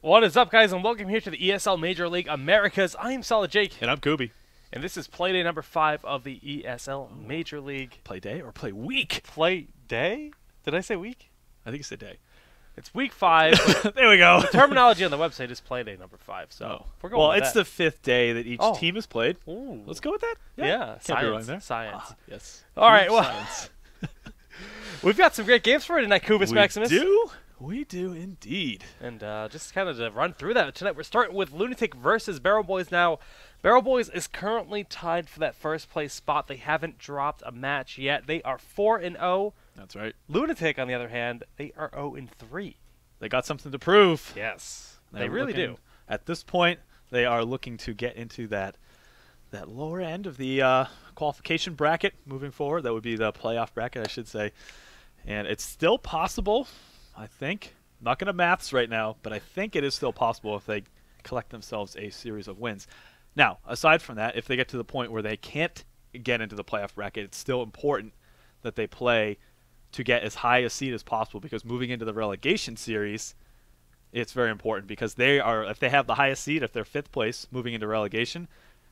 What is up, guys, and welcome here to the ESL Major League Americas. I am Solid Jake. And I'm Kubi. And this is Playday number 5 of the ESL Major League. Play day or play week? Play day? Did I say week? I think you said day. It's week 5. There we go. The terminology on the website is Playday number 5. So we're going with it's that. the 5th day that each team has played. Ooh. Let's go with that. Yeah, Can't be wrong science. there. Science. Yes. All right, well, Science. we've got some great games for you tonight, Kubus Maximus. We do indeed. And just kind of to run through that tonight, we're starting with Lunatik versus Barrel Boys. Now, Barrel Boys is currently tied for that first place spot. They haven't dropped a match yet. They are 4-0. That's right. Lunatik, on the other hand, they are 0-3. They got something to prove. Yes, they They're really looking, do. At this point, they are looking to get into that lower end of the qualification bracket moving forward. That would be the playoff bracket, I should say. And it's still possible, I think. I'm not going to maths right now, but I think it is still possible if they collect themselves a series of wins. Now, aside from that, if they get to the point where they can't get into the playoff bracket, it's still important that they play to get as high a seed as possible, because moving into the relegation series, it's very important, because if they have the highest seed, if they're 5th place moving into relegation,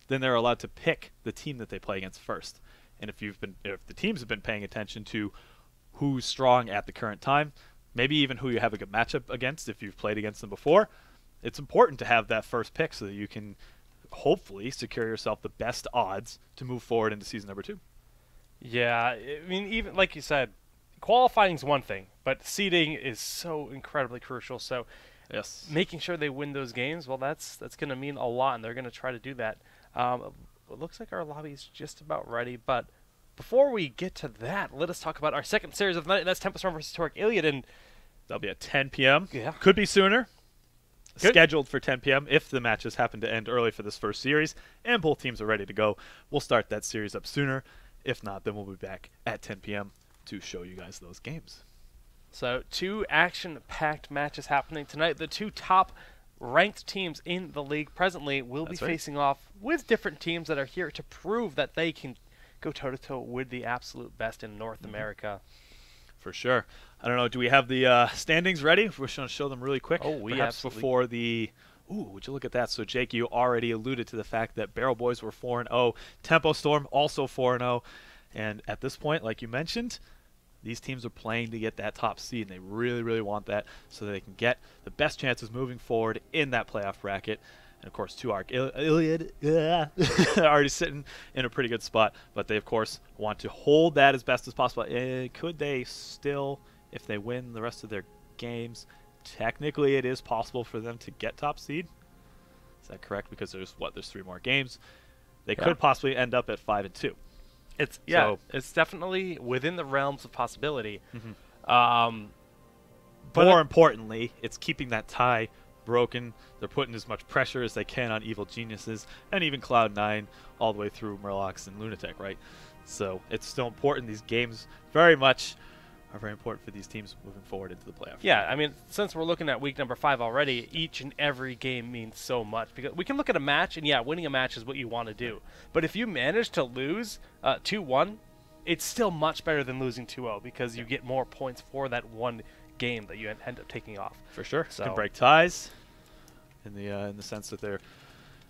then they're allowed to pick the team that they play against first. And if the teams have been paying attention to who's strong at the current time, maybe even who you have a good matchup against if you've played against them before, it's important to have that first pick so that you can hopefully secure yourself the best odds to move forward into season number 2. Yeah, I mean, even like you said, qualifying is one thing, but seeding is so incredibly crucial. So yes, making sure they win those games, well, that's going to mean a lot, and they're going to try to do that. It looks like our lobby is just about ready, but before we get to that, let us talk about our second series of the night, and that's Tempest Storm versus Toric Iliad. And that'll be at 10 p.m. Yeah. Could be sooner. Good. Scheduled for 10 p.m. if the matches happen to end early for this first series, and both teams are ready to go. We'll start that series up sooner. If not, then we'll be back at 10 p.m. to show you guys those games. So 2 action-packed matches happening tonight. The 2 top-ranked teams in the league presently will be facing off with different teams that are here to prove that they can go toe-to-toe with the absolute best in North America. For sure. I don't know, do we have the standings ready? We're just going to show them really quick. Oh, we perhaps absolutely. Before the... Ooh, would you look at that? So, Jake, you already alluded to the fact that Barrel Boys were 4-0. Tempo Storm also 4-0. And at this point, like you mentioned, these teams are playing to get that top seed, and they really, really want that so that they can get the best chances moving forward in that playoff bracket. And, of course, 2 Iliad already sitting in a pretty good spot, but they, of course, want to hold that as best as possible. Could they still, if they win the rest of their games, technically it is possible for them to get top seed? Is that correct? Because there's 3 more games. They could possibly end up at 5-2. It's definitely within the realms of possibility. But more importantly, it's keeping that tie broken. They're putting as much pressure as they can on Evil Geniuses and even Cloud9 all the way through Murlocs and Lunatic, right? So it's still important. These games are very important for these teams moving forward into the playoffs. Yeah, I mean, since we're looking at week number 5 already, each and every game means so much. Because we can look at a match, and winning a match is what you want to do. But if you manage to lose 2-1, it's still much better than losing 2-0 because you get more points for that one game that you end up taking off. For sure. So can break ties in the sense that there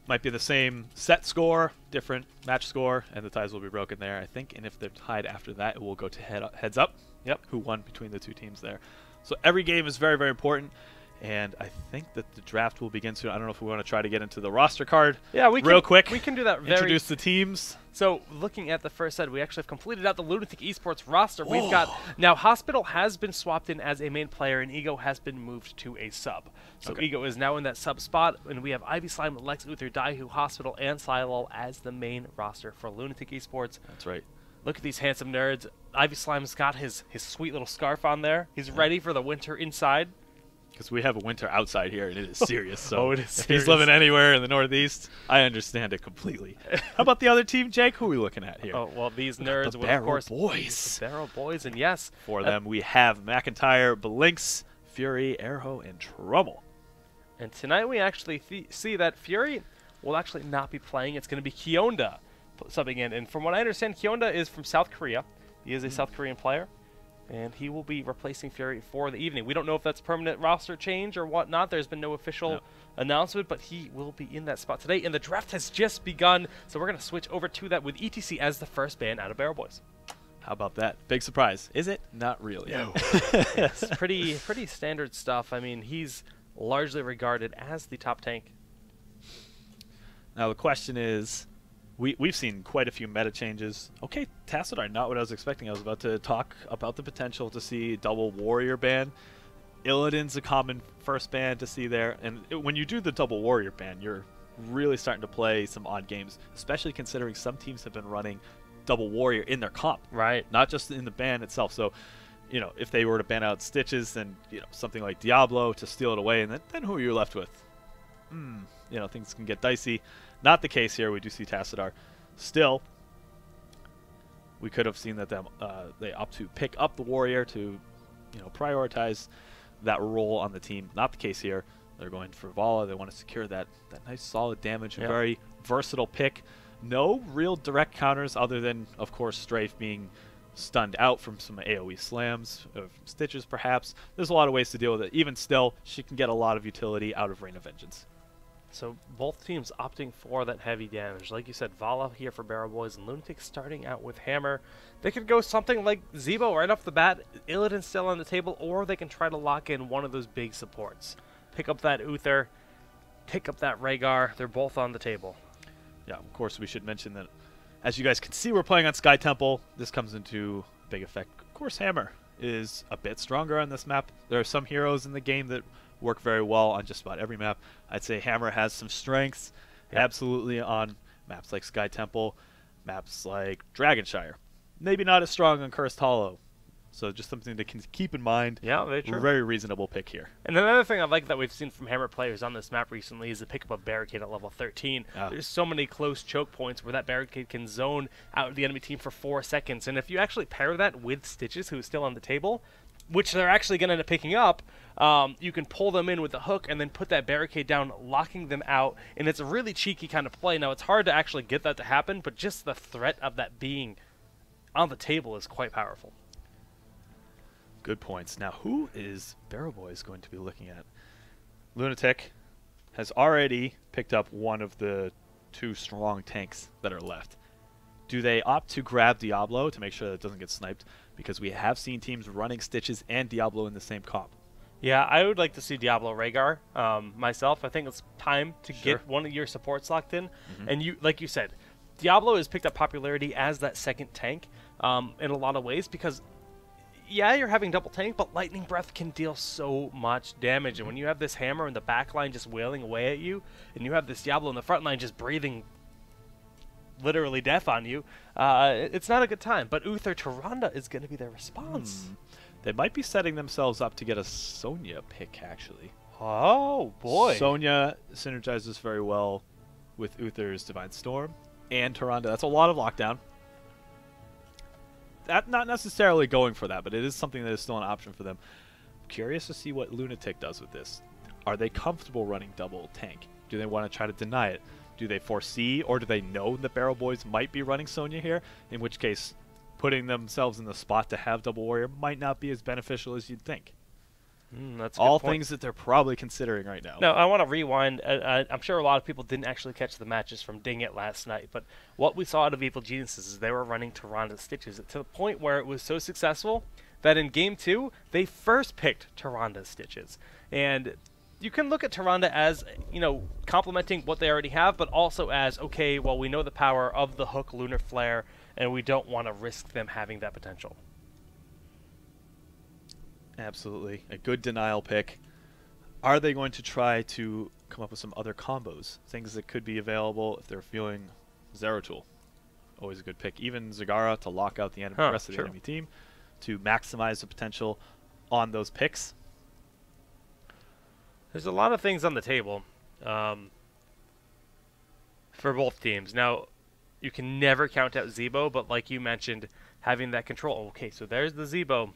might be the same set score, different match score, and the ties will be broken there, I think. And if they're tied after that, it will go to heads up. Yep, who won between the 2 teams there. So every game is very, very important, and I think that the draft will begin soon. I don't know if we want to try to get into the roster card real quick. We can do that. Introduce the teams. So looking at the first set, we actually have completed out the Lunatic Esports roster. We've got now Hospital has been swapped in as a main player, and Ego has been moved to a sub. So Ego is now in that sub spot, and we have Ivy Slime, Lex Uther, Daihu, Hospital, and Silol as the main roster for Lunatic Esports. That's right. Look at these handsome nerds. Ivy Slime's got his sweet little scarf on there. He's ready for the winter inside. Because we have a winter outside here, and it is serious. So it is if serious. he's living anywhere in the Northeast, I understand it completely. How about the other team, Jake? Who are we looking at here? Oh, well, these nerds the will, of course, Boys. The Barrel Boys, and yes. For them, we have McIntyre, Blinks, Fury, Airho, and Trouble. And tonight we actually see that Fury will actually not be playing. It's going to be Kyonda subbing in. And from what I understand, Kyonda is from South Korea. He is a South Korean player. And he will be replacing Fury for the evening. We don't know if that's permanent roster change or whatnot. There's been no official announcement, but he will be in that spot today. And the draft has just begun, so we're going to switch over to that with ETC as the first ban out of Barrel Boys. How about that? Big surprise. Is it? Not really. No. Yes, pretty standard stuff. I mean, he's largely regarded as the top tank. Now the question is, we've seen quite a few meta changes. Okay, Tassadar, not what I was expecting. I was about to talk about the potential to see double warrior ban. Illidan's a common first ban to see there, and when you do the double warrior ban, you're really starting to play some odd games, especially considering some teams have been running double warrior in their comp, right? Not just in the ban itself. So, you know, if they were to ban out Stitches, then something like Diablo to steal it away, and then who are you left with? Things can get dicey. Not the case here. We do see Tassadar. Still, we could have seen that they opt to pick up the warrior to, prioritize that role on the team. Not the case here. They're going for Vala. They want to secure that nice solid damage. A very versatile pick. No real direct counters other than, of course, Strafe being stunned out from some AoE slams, from Stitches perhaps. There's a lot of ways to deal with it. Even still, she can get a lot of utility out of Reign of Vengeance. So both teams opting for that heavy damage. Like you said, Vala here for Barrel Boys and Lunatik starting out with Hammer. They could go something like Zebo right off the bat, Illidan still on the table, or they can try to lock in one of those big supports. Pick up that Uther, pick up that Rhaegar. They're both on the table. Yeah, of course we should mention that, as you guys can see, we're playing on Sky Temple. This comes into big effect. Of course, Hammer is a bit stronger on this map. There are some heroes in the game that work very well on just about every map. I'd say Hammer has some strengths, absolutely, on maps like Sky Temple, maps like Dragonshire. Maybe not as strong on Cursed Hollow. So just something to keep in mind. Yeah, very true. Very reasonable pick here. And another thing I like that we've seen from Hammer players on this map recently is the pick up of Barricade at level 13. There's so many close choke points where that Barricade can zone out the enemy team for 4 seconds. And if you actually pair that with Stitches, who is still on the table, which they're actually going to end up picking up, you can pull them in with a hook and then put that Barricade down, locking them out. And it's a really cheeky kind of play. Now, it's hard to actually get that to happen, but just the threat of that being on the table is quite powerful. Good points. Now, who is Barrel Boys going to be looking at? Lunatik has already picked up one of the 2 strong tanks that are left. Do they opt to grab Diablo to make sure that it doesn't get sniped? Because we have seen teams running Stitches and Diablo in the same comp. Yeah, I would like to see Diablo Rhaegar myself. I think it's time to get one of your supports locked in. And you, like you said, Diablo has picked up popularity as that second tank in a lot of ways because, yeah, you're having double tank, but Lightning Breath can deal so much damage. And when you have this Hammer in the back line just wailing away at you, and you have this Diablo in the front line just breathing literally death on you, it's not a good time. But Uther Tyrande is going to be their response. They might be setting themselves up to get a Sonya pick, actually. Oh, boy. Sonya synergizes very well with Uther's Divine Storm and Tyrande. That's a lot of lockdown. Not necessarily going for that, but it is something that is still an option for them. I'm curious to see what Lunatik does with this. Are they comfortable running double tank? Do they want to try to deny it? Do they foresee, or do they know that Barrel Boys might be running Sonya here? In which case, putting themselves in the spot to have double warrior might not be as beneficial as you'd think. That's all things that they're probably considering right now. Now, I want to rewind. I'm sure a lot of people didn't actually catch the matches from Ding It last night, but what we saw out of Evil Geniuses is they were running Tyrande Stitches to the point where it was so successful that in Game 2, they first picked Tyrande Stitches. And you can look at Tyrande as, complementing what they already have, but also as, okay, well, we know the power of the hook Lunar Flare, and we don't want to risk them having that potential. Absolutely. A good denial pick. Are they going to try to come up with some other combos? Things that could be available if they're feeling Zeratul. Always a good pick. Even Zagara to lock out the rest of the enemy team to maximize the potential on those picks. There's a lot of things on the table for both teams. Now, you can never count out Zebo, but like you mentioned, having that control. Okay, so there's the Zebo.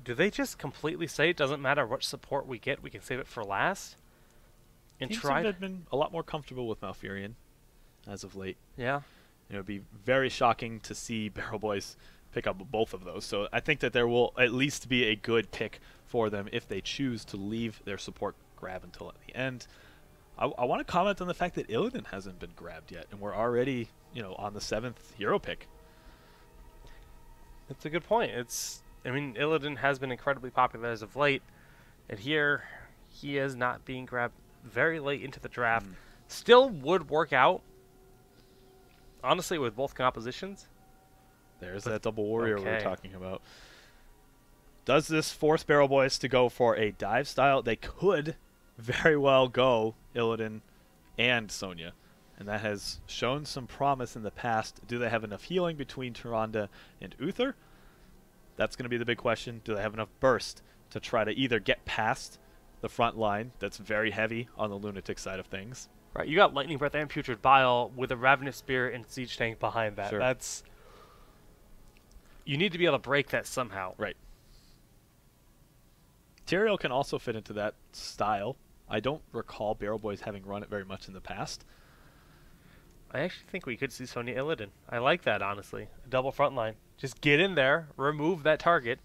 Do they just completely say it doesn't matter what support we get, we can save it for last? And teams have been a lot more comfortable with Malfurion as of late. Yeah. It would be very shocking to see Barrel Boys pick up both of those. So I think that there will at least be a good pick for them if they choose to leave their support grab until at the end. I want to comment on the fact that Illidan hasn't been grabbed yet, and we're already, on the 7th hero pick. That's a good point. I mean, Illidan has been incredibly popular as of late, and here he is not being grabbed very late into the draft. Still would work out, honestly, with both compositions. There's that double warrior we were talking about. Does this force Barrel Boys to go for a dive style? They could very well go Illidan and Sonya, and that has shown some promise in the past. Do they have enough healing between Tyrande and Uther? That's going to be the big question. Do they have enough burst to try to either get past the front line that's very heavy on the Lunatic side of things? Right, you got Lightning Breath and Putrid Bile with a Ravenous Spear and Siege Tank behind that. Sure. You need to be able to break that somehow. Right. Tyrael can also fit into that style. I don't recall Barrel Boys having run it very much in the past. I actually think we could see Sonya Illidan. I like that, honestly. A double front line. Just get in there, remove that target.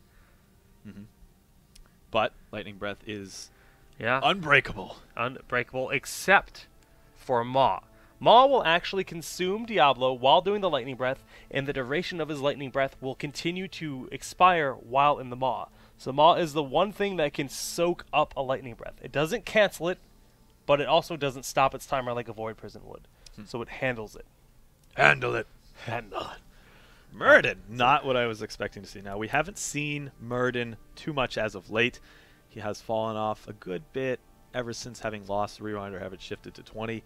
But Lightning Breath is Yeah. Unbreakable. Unbreakable, except for Maw. Maw will actually consume Diablo while doing the Lightning Breath, and the duration of his Lightning Breath will continue to expire while in the Maw. So Maw is the one thing that can soak up a Lightning Breath. It doesn't cancel it, but it also doesn't stop its timer like a Void Prison would. So it handles it. Handle it. Handle it. Murden. Not what I was expecting to see. Now, we haven't seen Murden too much as of late. He has fallen off a good bit ever since having lost Rewinder, having shifted to 20.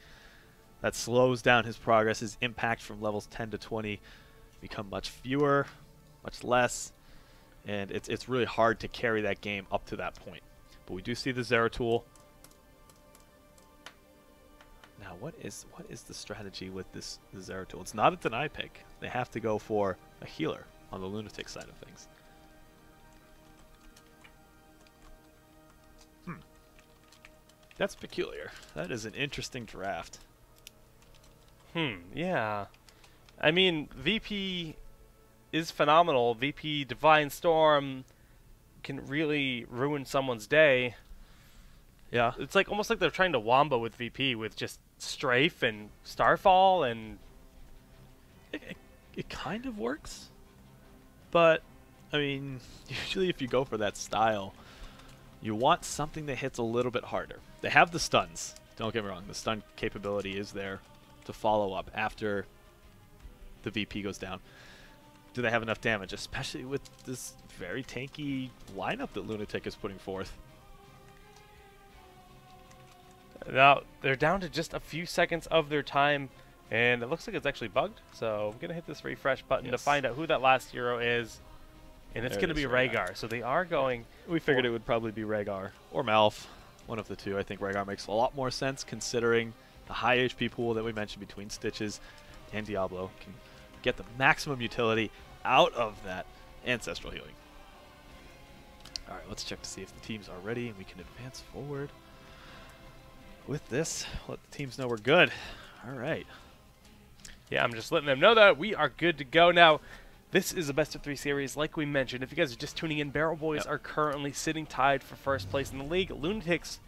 That slows down his progress. His impact from levels 10 to 20 become much fewer, much less, and it's really hard to carry that game up to that point. But we do see the Zeratul. Now, what is the strategy with the Zeratul? It's not a deny pick. They have to go for a healer on the Lunatic side of things. That's peculiar. That is an interesting draft. Yeah. I mean, VP is phenomenal. VP Divine Storm can really ruin someone's day. Yeah. It's like almost like they're trying to wombo with VP with just Strafe and Starfall, and it kind of works. But, I mean, usually if you go for that style, you want something that hits a little bit harder. They have the stuns. Don't get me wrong. The stun capability is there to follow up after the VP goes down. Do they have enough damage, especially with this very tanky lineup that Lunatic is putting forth? Now, they're down to just a few seconds of their time, and it looks like it's actually bugged. So I'm going to hit this refresh button to find out who that last hero is. And it's going to be Rhaegar. So they are going... We figured it would probably be Rhaegar or Malf. One of the two. I think Rhaegar makes a lot more sense considering the high HP pool that we mentioned between Stitches and Diablo. Can get the maximum utility out of that ancestral healing. Alright, let's check to see if the teams are ready and we can advance forward. With this, let the teams know we're good. Alright. Yeah, I'm just letting them know that we are good to go. Now, this is a best-of-3 series, like we mentioned. If you guys are just tuning in, Barrel Boys are currently sitting tied for first place in the league. Lunatics,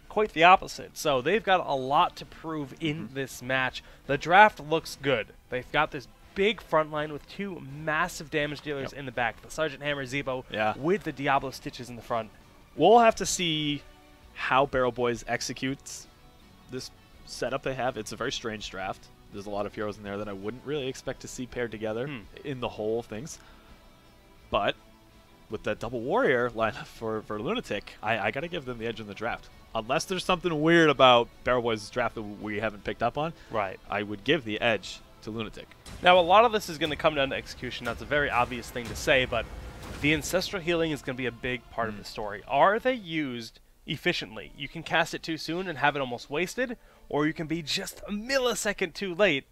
quite the opposite. So they've got a lot to prove in this match. The draft looks good. They've got this big front line with two massive damage dealers in the back. The Sergeant Hammer Zebo with the Diablo Stitches in the front. We'll have to see how Barrel Boys executes this setup they have. It's a very strange draft. There's a lot of heroes in there that I wouldn't really expect to see paired together in the whole of things. But with that double warrior lineup for Lunatic, I got to give them the edge in the draft. Unless there's something weird about Barrel Boys' draft that we haven't picked up on, I would give the edge to Lunatic. Now, a lot of this is going to come down to execution. That's a very obvious thing to say, but the ancestral healing is going to be a big part of the story. Are they used efficiently? You can cast it too soon and have it almost wasted, or you can be just a millisecond too late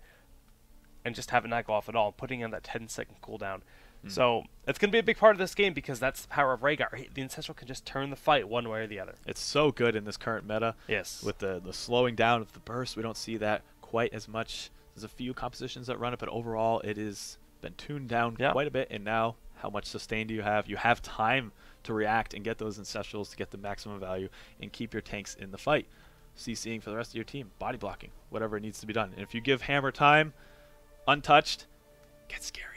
and just have it not go off at all, putting in that 10-second cooldown. So it's going to be a big part of this game because that's the power of Rhaegar. The Ancestral can just turn the fight one way or the other. It's so good in this current meta. Yes. With the slowing down of the burst, we don't see that quite as much. There's a few compositions that run it, but overall it is been tuned down Yeah. quite a bit, and now how much sustain do you have? You have time to react and get those Ancestrals to get the maximum value and keep your tanks in the fight. CCing for the rest of your team, body blocking, whatever needs to be done. And if you give Hammer time, untouched, it gets scary.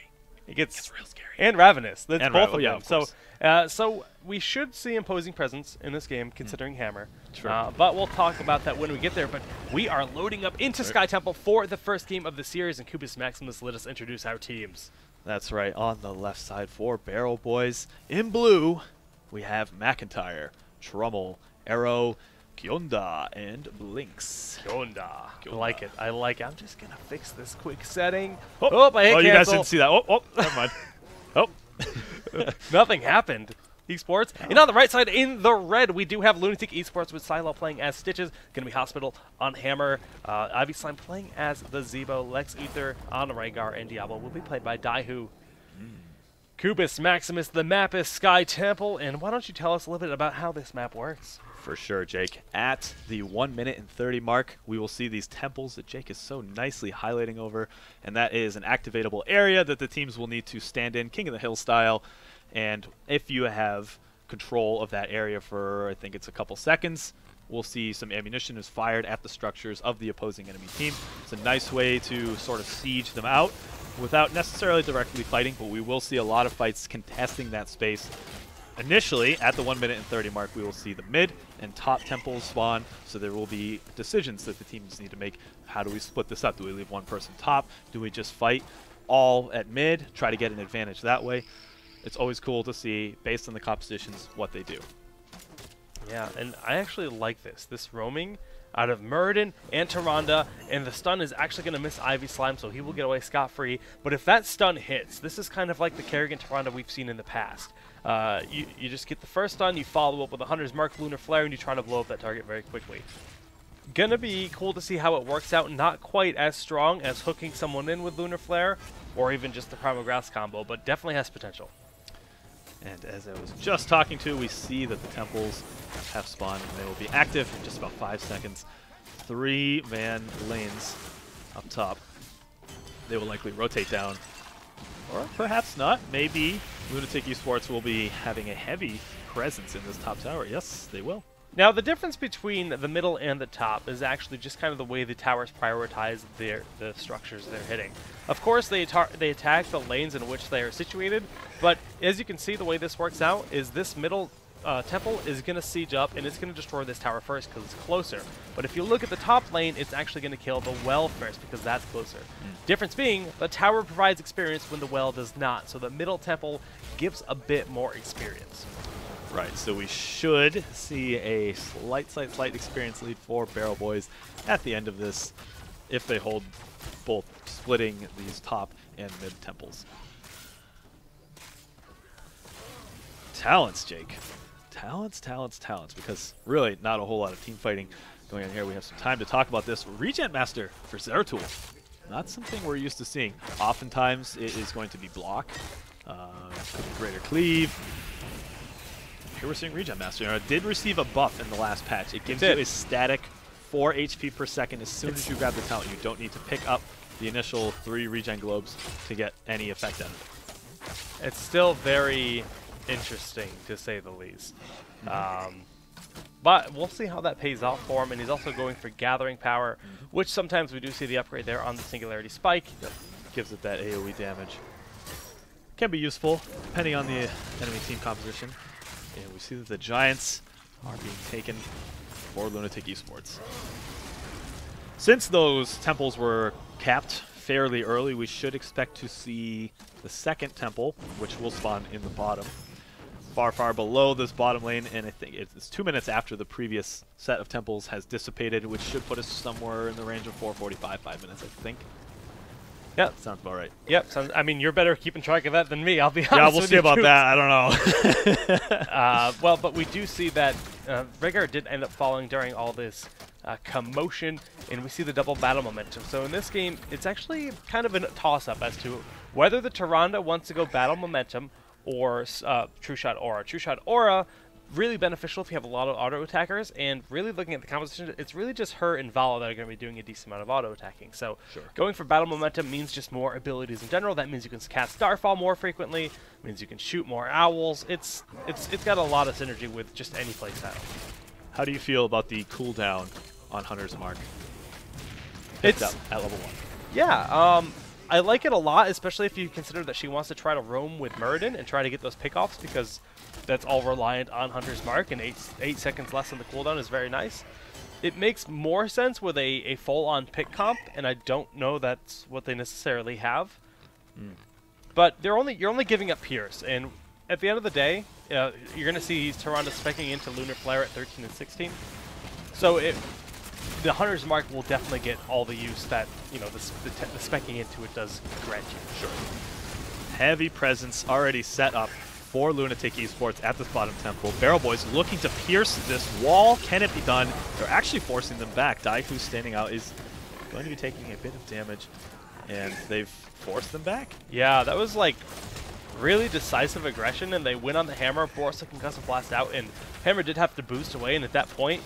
It gets real scary. And Ravenous. That's And both of yeah, them. of So, course. so we should see imposing presence in this game, considering Hammer. Sure. But we'll talk about that when we get there. But we are loading up into Sky Temple for the first game of the series, and Kubus Maximus let us introduce our teams. That's right. On the left side for Barrel Boys, in blue, we have McIntyre, Trummel, Arrow, Kyonda, and Blinks. Kyonda. I like it. I like it. I'm just going to fix this quick setting. Oh, I hit cancel. You guys didn't see that. Oh, never mind. Oh. Nothing happened. Esports. And on the right side, in the red, we do have Lunatik Esports with Silo playing as Stitches. Going to be Hospital on Hammer. Ivy Slime playing as the Zebo. Lex Ether on Rhaegar, and Diablo will be played by Daihu. Kubus Maximus, the map is Sky Temple. And why don't you tell us a little bit about how this map works? For sure, Jake. At the 1 minute and 30 mark, we will see these temples that Jake is so nicely highlighting over, and that is an activatable area that the teams will need to stand in, King of the Hill style. And if you have control of that area for, I think it's a couple seconds, we'll see some ammunition is fired at the structures of the opposing enemy team. It's a nice way to sort of siege them out without necessarily directly fighting, but we will see a lot of fights contesting that space. Initially, at the 1 minute and 30 mark, we will see the mid and top temples spawn, so there will be decisions that the teams need to make. How do we split this up? Do we leave one person top? Do we just fight all at mid, try to get an advantage that way? It's always cool to see, based on the compositions, what they do. Yeah, and I actually like this roaming out of Muradin and Tyrande, and the stun is actually going to miss Ivy Slime, so he will get away scot-free. But if that stun hits, this is kind of like the Kerrigan Tyrande we've seen in the past. You just get the first stun, you follow up with a Hunter's Mark, Lunar Flare, and you try to blow up that target very quickly. Gonna be cool to see how it works out. Not quite as strong as hooking someone in with Lunar Flare, or even just the Primal Grass combo, but definitely has potential. And as I was just talking to, we see that the temples have spawned, and they will be active in just about 5 seconds. 3-man lanes up top. They will likely rotate down. Or perhaps not. Maybe Lunatik Esports will be having a heavy presence in this top tower. Yes, they will. Now, the difference between the middle and the top is actually just kind of the way the towers prioritize the structures they're hitting. Of course, they attack the lanes in which they are situated, but as you can see, the way this works out is this middle temple is going to siege up, and it's going to destroy this tower first because it's closer. But if you look at the top lane, it's actually going to kill the well first because that's closer. Difference being, the tower provides experience when the well does not, so the middle temple gives a bit more experience. Right, so we should see a slight experience lead for Barrel Boys at the end of this if they hold both splitting these top and mid temples. Talents, Jake. Talents, because really not a whole lot of team fighting going on here. We have some time to talk about this. Regen Master for Zeratul. Not something we're used to seeing. Oftentimes it is going to be block, could be greater cleave. Here we're seeing Regen Master. Now, it did receive a buff in the last patch. It gives you a static 4 HP per second as soon as you grab the talent. You don't need to pick up the initial 3 regen globes to get any effect out of it. It's still very interesting, to say the least. But we'll see how that pays off for him, and he's also going for Gathering Power, which sometimes we do see the upgrade there on the Singularity Spike. Gives it that AoE damage. Can be useful, depending on the enemy team composition. And we see that the Giants are being taken for Lunatik Esports. Since those temples were capped fairly early, we should expect to see the second temple, which will spawn in the bottom. Far below this bottom lane, and I think it's 2 minutes after the previous set of temples has dissipated, which should put us somewhere in the range of 4:45, 5 minutes, I think. Yeah, sounds about right. Yep, I mean, you're better keeping track of that than me, I'll be honest. Yeah, we'll see about that. I don't know. Well, but we do see that Rhaegar did end up falling during all this commotion, and we see the double battle momentum. So in this game, it's actually kind of a toss-up as to whether the Tyrande wants to go battle momentum or True Shot Aura. True Shot Aura really beneficial if you have a lot of auto attackers, and really looking at the composition, it's really just her and Vala that are going to be doing a decent amount of auto attacking. So going for battle momentum means just more abilities in general. That means you can cast Starfall more frequently. It means you can shoot more owls. It's got a lot of synergy with just any playstyle. How do you feel about the cooldown on Hunter's Mark? It's up at level 1. Yeah, I like it a lot, especially if you consider that she wants to try to roam with Muradin and try to get those pickoffs, because that's all reliant on Hunter's Mark, and 8 seconds less on the cooldown is very nice. It makes more sense with a full-on pick comp, and I don't know that's what they necessarily have. But you're only giving up Pierce, and at the end of the day, you're going to see Tyrande specking into Lunar Flare at 13 and 16. So the Hunter's Mark will definitely get all the use that the specking into it does grant you. Sure. Heavy presence already set up for Lunatik Esports at this bottom temple. Barrel Boys looking to pierce this wall. Can it be done? They're actually forcing them back. Daifu standing out is going to be taking a bit of damage, and they've forced them back. Yeah, that was like really decisive aggression, and they win on the Hammer, force a concussive blast out, and Hammer did have to boost away, and at that point,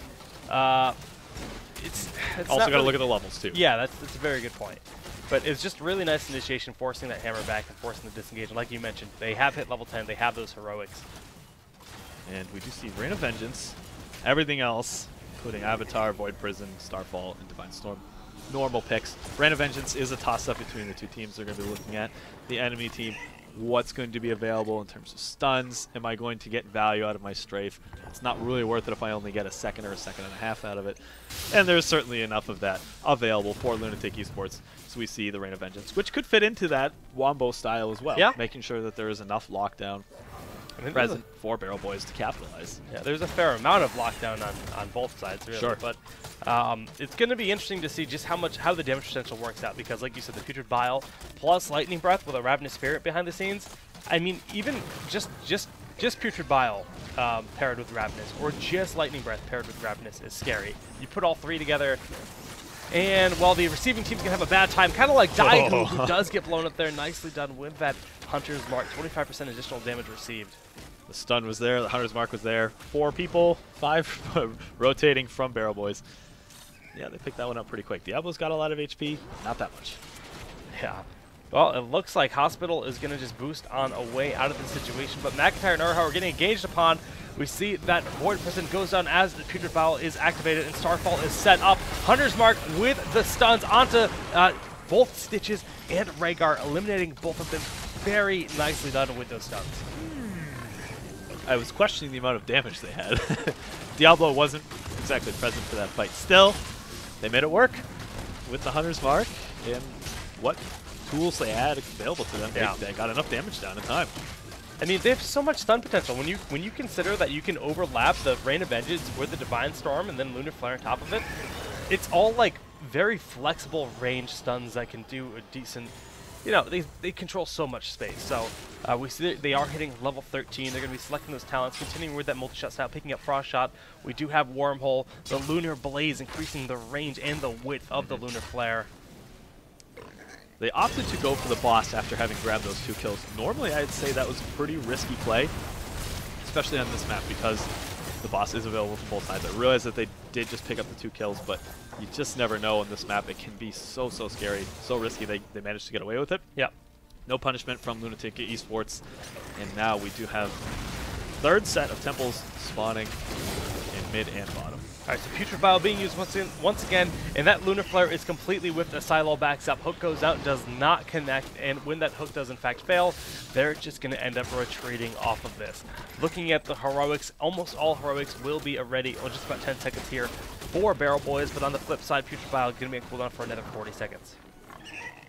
it's also got to look at the levels too. Yeah, that's a very good point. But it's just really nice initiation, forcing that Hammer back and forcing the disengage. And like you mentioned, they have hit level 10. They have those heroics. And we do see Rain of Vengeance. Everything else, including Avatar, Void Prison, Starfall, and Divine Storm, normal picks. Rain of Vengeance is a toss-up between the two teams they're going to be looking at. The enemy team, what's going to be available in terms of stuns? Am I going to get value out of my strafe? It's not really worth it if I only get a second or a second and a half out of it. And there's certainly enough of that available for Lunatik Esports. So we see the Rain of Vengeance, which could fit into that Wombo style as well. Yeah. Making sure that there is enough lockdown present for Barrel Boys to capitalize. Yeah, there's a fair amount of lockdown on both sides, really. Sure. But it's going to be interesting to see just how the damage potential works out, because like you said, the Putrid Bile plus Lightning Breath with a Ravenous Spirit behind the scenes. I mean, even just Putrid Bile paired with Ravenous, or just Lightning Breath paired with Ravenous is scary. You put all three together, and while the receiving team's going to have a bad time, kind of like Daifu, who does get blown up there, nicely done with that Hunter's Mark, 25% additional damage received. The stun was there, the Hunter's Mark was there. 4 people, 5 rotating from Barrel Boys. Yeah, they picked that one up pretty quick. Diablo's got a lot of HP, not that much. Yeah. Well, it looks like Hospital is going to just boost on a way out of the situation, but McIntyre and Urha are getting engaged upon. We see that Void Prison goes down as the Putrid Bile is activated, and Starfall is set up. Hunter's Mark with the stuns onto both Stitches and Rhaegar, eliminating both of them. Very nicely done with those stuns. I was questioning the amount of damage they had. Diablo wasn't exactly present for that fight. Still, they made it work with the Hunter's Mark and what tools they had available to them. Yeah. They got enough damage down in time. I mean, they have so much stun potential. When you consider that you can overlap the Rain of Vengeance with the Divine Storm and then Lunar Flare on top of it, it's all like very flexible range stuns that can do a decent. They control so much space. So we see they are hitting level 13. They're going to be selecting those talents, continuing with that multi-shot style, picking up Frost Shot. We do have Wormhole, the Lunar Blaze, increasing the range and the width of the Lunar Flare. They opted to go for the boss after having grabbed those 2 kills. Normally, I'd say that was a pretty risky play, especially on this map, because the boss is available to both sides. I realize that they did just pick up the 2 kills, but you just never know on this map. It can be so scary, so risky. They managed to get away with it. Yeah. No punishment from Lunatik Esports. And now we do have 3rd set of temples spawning in mid and bottom. Alright, so Putrid Bile being used once again, and that Lunar Flare is completely whipped as Silo backs up. Hook goes out, does not connect, and when that hook does in fact fail, they're just going to end up retreating off of this. Looking at the heroics, almost all heroics will be ready on just about 10 seconds here for Barrel Boys, but on the flip side, Putrid Bile going to be a cooldown for another 40 seconds.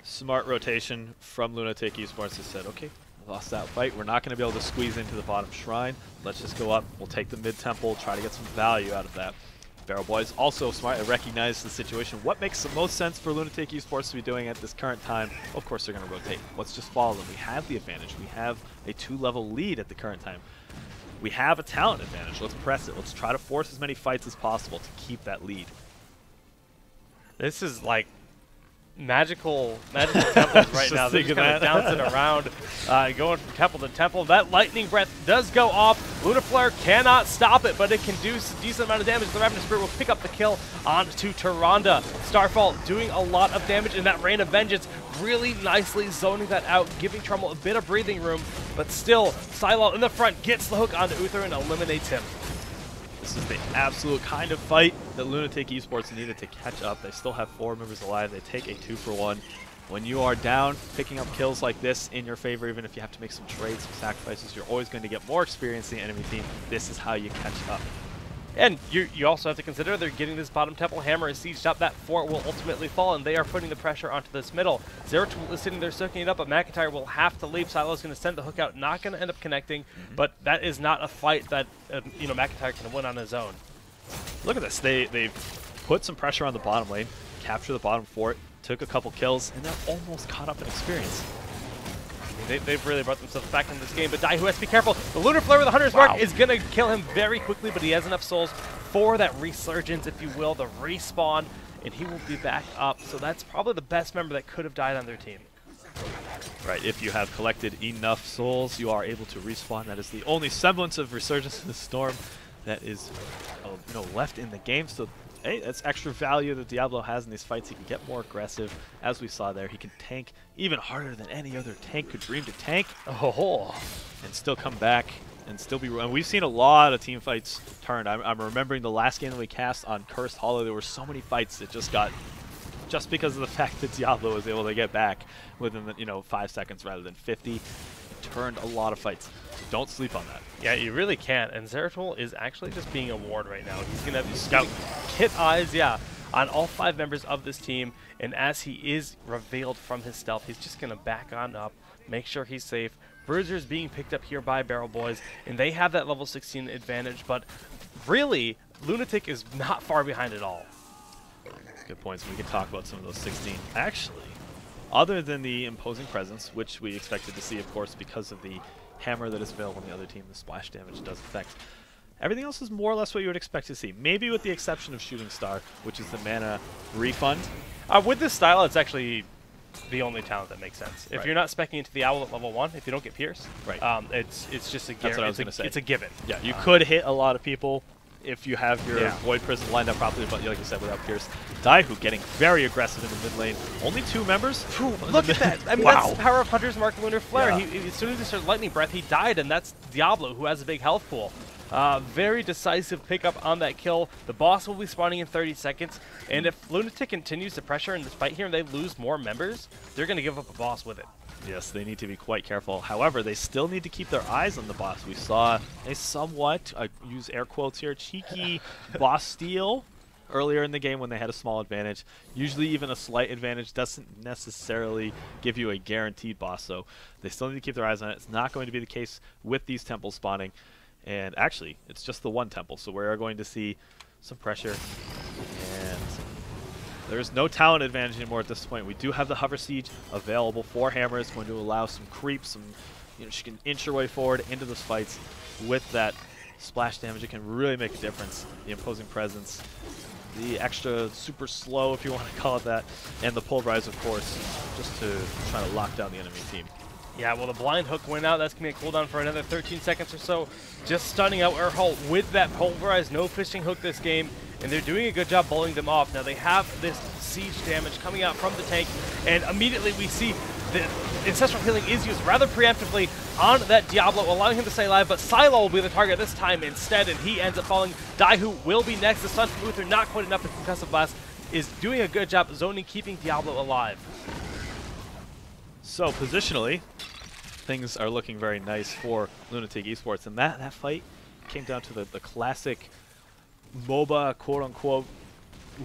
Smart rotation from Lunatik Esports. They said, okay, lost that fight. We're not going to be able to squeeze into the bottom shrine. Let's just go up. We'll take the mid-temple, try to get some value out of that. Barrel Boys also smart and recognize the situation. What makes the most sense for Lunatik Esports to be doing at this current time? Of course, they're going to rotate. Let's just follow them. We have the advantage. We have a 2-level lead at the current time. We have a talent advantage. Let's press it. Let's try to force as many fights as possible to keep that lead. This is like magical temples right now. They're just kind of bouncing around, going from temple to temple. That lightning breath does go off. Lunaflare cannot stop it, but it can do a decent amount of damage. The Ravenous Spirit will pick up the kill onto Tyrande. Starfall doing a lot of damage in that Rain of Vengeance, really nicely zoning that out, giving Trumbull a bit of breathing room, but still, Silo in the front gets the hook onto Uther and eliminates him. This is the absolute kind of fight that Lunatik Esports needed to catch up. They still have 4 members alive. They take a 2-for-1. When you are down, picking up kills like this in your favor, even if you have to make some trades, some sacrifices, you're always going to get more experience than the enemy team. This is how you catch up. And you also have to consider they're getting this bottom temple. Hammer is sieged up. That fort will ultimately fall, and they are putting the pressure onto this middle. Zeratul is sitting there soaking it up, but McIntyre will have to leave. Silo's going to send the hook out, not going to end up connecting, but that is not a fight that McIntyre can win on his own. Look at this. They've put some pressure on the bottom lane, capture the bottom fort, took a couple kills, and they're almost caught up in experience. They've really brought themselves back in this game, but Daihu has to be careful. The Lunar Flare with the Hunter's Mark is going to kill him very quickly, but he has enough souls for that resurgence, if you will, the respawn, and he will be back up. So that's probably the best member that could have died on their team. Right, if you have collected enough souls, you are able to respawn. That is the only semblance of resurgence in the storm that is left in the game. So hey, that's extra value that Diablo has in these fights. He can get more aggressive, as we saw there. He can tank even harder than any other tank could dream to tank. Oh, and still come back and still be. And we've seen a lot of team fights turned. I'm remembering the last game that we cast on Cursed Hollow. There were so many fights that just got, just because of the fact that Diablo was able to get back within 5 seconds rather than 50. It turned a lot of fights. So don't sleep on that. Yeah, you really can't. And Zeratul is actually just being a ward right now. He's going to have these scout hit eyes, on all 5 members of this team. And as he is revealed from his stealth, he's just going to back on up, make sure he's safe. Bruiser is being picked up here by Barrel Boys, and they have that level 16 advantage. But really, Lunatik is not far behind at all. Good points. We can talk about some of those 16. Actually, other than the imposing presence, which we expected to see, of course, because of the hammer that is available on the other team, the splash damage does affect. Everything else is more or less what you would expect to see, maybe with the exception of Shooting Star, which is the mana refund. With this style, it's actually the only talent that makes sense. If you're not speccing into the Owl at level 1, if you don't get Pierce, it's just a That's what I was going to say. It's a given. Yeah, you could hit a lot of people if you have your Void Prison lined up properly, but like you said, without Pierce. Daihu getting very aggressive in the mid lane. Only 2 members. Look at that. I mean, that's the power of Hunter's Mark Lunar Flare. As soon as he started Lightning Breath, he died, and that's Diablo, who has a big health pool. Very decisive pickup on that kill. The boss will be spawning in 30 seconds, and if Lunatik continues to pressure in this fight here and they lose more members, they're going to give up a boss with it. Yes, they need to be quite careful. However, they still need to keep their eyes on the boss. We saw a somewhat, use air quotes here, cheeky boss steal earlier in the game when they had a small advantage. Usually even a slight advantage doesn't necessarily give you a guaranteed boss, so they still need to keep their eyes on it. It's not going to be the case with these temples spawning. And actually, it's just the 1 temple, so we're going to see some pressure. And there's no talent advantage anymore at this point. We do have the Hover Siege available for Hammer. It's going to allow some creep, some, she can inch her way forward into those fights with that splash damage. It can really make a difference. The imposing presence, the extra super slow, if you want to call it that, and the pulverize, of course, just to try to lock down the enemy team. Yeah, well, the blind hook went out. That's going to be a cooldown for another 13 seconds or so. Just stunning out Urhal with that pulverize. No fishing hook this game, and they're doing a good job bowling them off. Now, they have this siege damage coming out from the tank, and immediately we see the Ancestral Healing is used rather preemptively on that Diablo, allowing him to stay alive, but Silo will be the target this time instead, and he ends up falling. Daihu will be next. The stun from Uther, not quite enough. The Concussive Blast is doing a good job zoning, keeping Diablo alive. So, positionally, things are looking very nice for Lunatik Esports, and that fight came down to the classic MOBA, quote-unquote,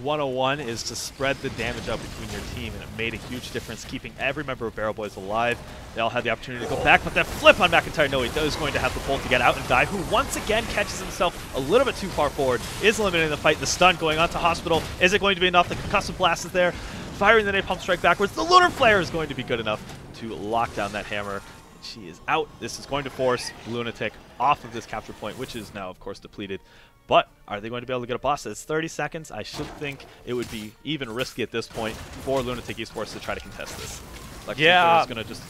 101 is to spread the damage out between your team, and it made a huge difference keeping every member of Barrel Boys alive. They all had the opportunity to go back, but that flip on McIntyre, no, he is going to have the pull to get out and die, who once again catches himself a little bit too far forward, is eliminating the fight. The stun going on to Hospital. Is it going to be enough? The Concussive Blast is there. Firing the Napalm Strike backwards. The Lunar Flare is going to be good enough to lock down that hammer. She is out. This is going to force Lunatik off of this capture point, which is now, of course, depleted. But are they going to be able to get a boss? It's 30 seconds. I should think it would be even risky at this point for Lunatik Esports to try to contest this. Like, yeah. He's going to just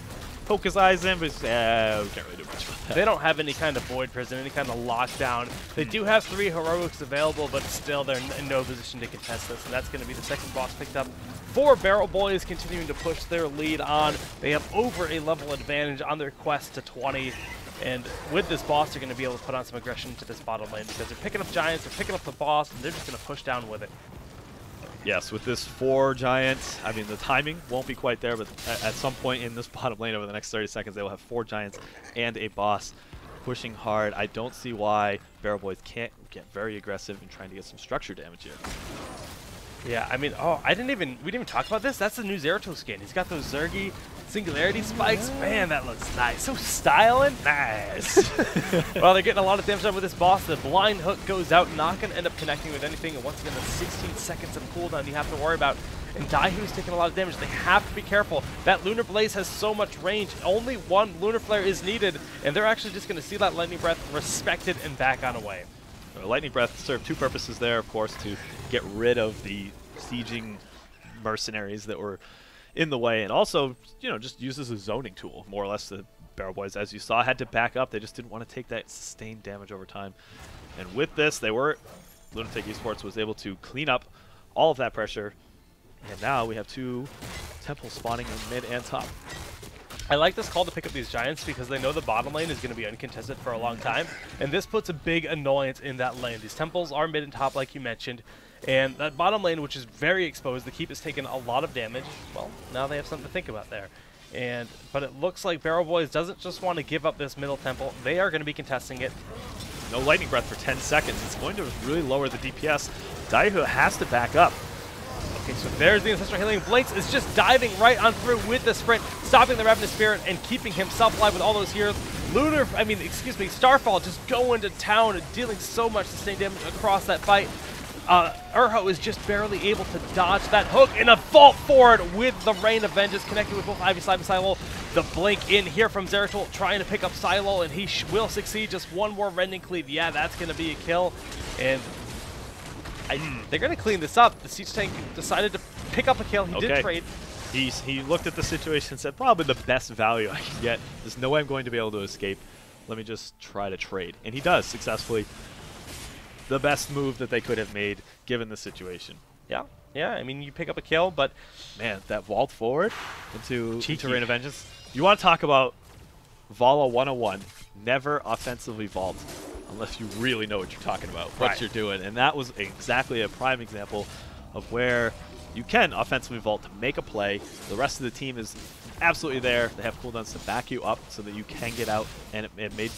poke his eyes in, but we can't really do much about that. They don't have any kind of void prison, any kind of lockdown. They do have 3 heroics available, but still they're in no position to contest this, and that's going to be the second boss picked up. 4 Barrel Boys continuing to push their lead on. They have over a level advantage on their quest to 20. And with this boss, they're going to be able to put on some aggression to this bottom lane because they're picking up giants, they're picking up the boss, and they're just going to push down with it. Yes, with this 4 giants, I mean, the timing won't be quite there, but at some point in this bottom lane over the next 30 seconds, they will have 4 giants and a boss pushing hard. I don't see why Barrel Boys can't get very aggressive and trying to get some structure damage here. Yeah, I mean, oh, we didn't even talk about this. That's the new Zeratul skin. He's got those Zergy Singularity spikes. Man, that looks nice. So styling. Nice. Well, they're getting a lot of damage done with this boss. The blind hook goes out. Not going to end up connecting with anything. And once again, the 16 seconds of cooldown you have to worry about. And Daihu's taking a lot of damage. They have to be careful. That Lunar Blaze has so much range. Only 1 Lunar Flare is needed. And they're actually just going to see that Lightning Breath respected and back on away. Lightning Breath served 2 purposes there, of course, to get rid of the sieging mercenaries that were in the way, and also, you know, just used as a zoning tool, more or less. The Barrel Boys, as you saw, had to back up. They just didn't want to take that sustained damage over time. And with this, Lunatik Esports was able to clean up all of that pressure, and now we have 2 temples spawning in mid and top. I like this call to pick up these giants because they know the bottom lane is going to be uncontested for a long time, and this puts a big annoyance in that lane. These temples are mid and top, like you mentioned, and that bottom lane, which is very exposed, the keep has taken a lot of damage. Well, now they have something to think about there. But it looks like Barrel Boys doesn't just want to give up this middle temple. They are going to be contesting it. No Lightning Breath for 10 seconds. It's going to really lower the DPS. Daihu has to back up. Okay, so there's the Ancestral Healing. Blinks is just diving right on through with the sprint, stopping the Ravenous Spirit and keeping himself alive with all those heroes. Starfall just going to town and dealing so much sustained damage across that fight. Urho is just barely able to dodge that hook in a vault forward with the Rain of Vengeance connected with both Ivy Slime and Silo. The blink in here from Zeratul trying to pick up Silo, and he will succeed. Just 1 more Rending Cleave. Yeah, that's going to be a kill. And they're going to clean this up. The Siege Tank decided to pick up a kill. He did trade. He looked at the situation and said, probably the best value I can get. There's no way I'm going to be able to escape. Let me just try to trade. And he does successfully. The best move that they could have made given the situation. Yeah, I mean, you pick up a kill, but man, that vault forward into Rain of Vengeance. You want to talk about Vala 101, never offensively vault unless you really know what you're talking about, what you're doing. And that was exactly a prime example of where you can offensively vault to make a play. The rest of the team is absolutely there. They have cooldowns to back you up so that you can get out, and it made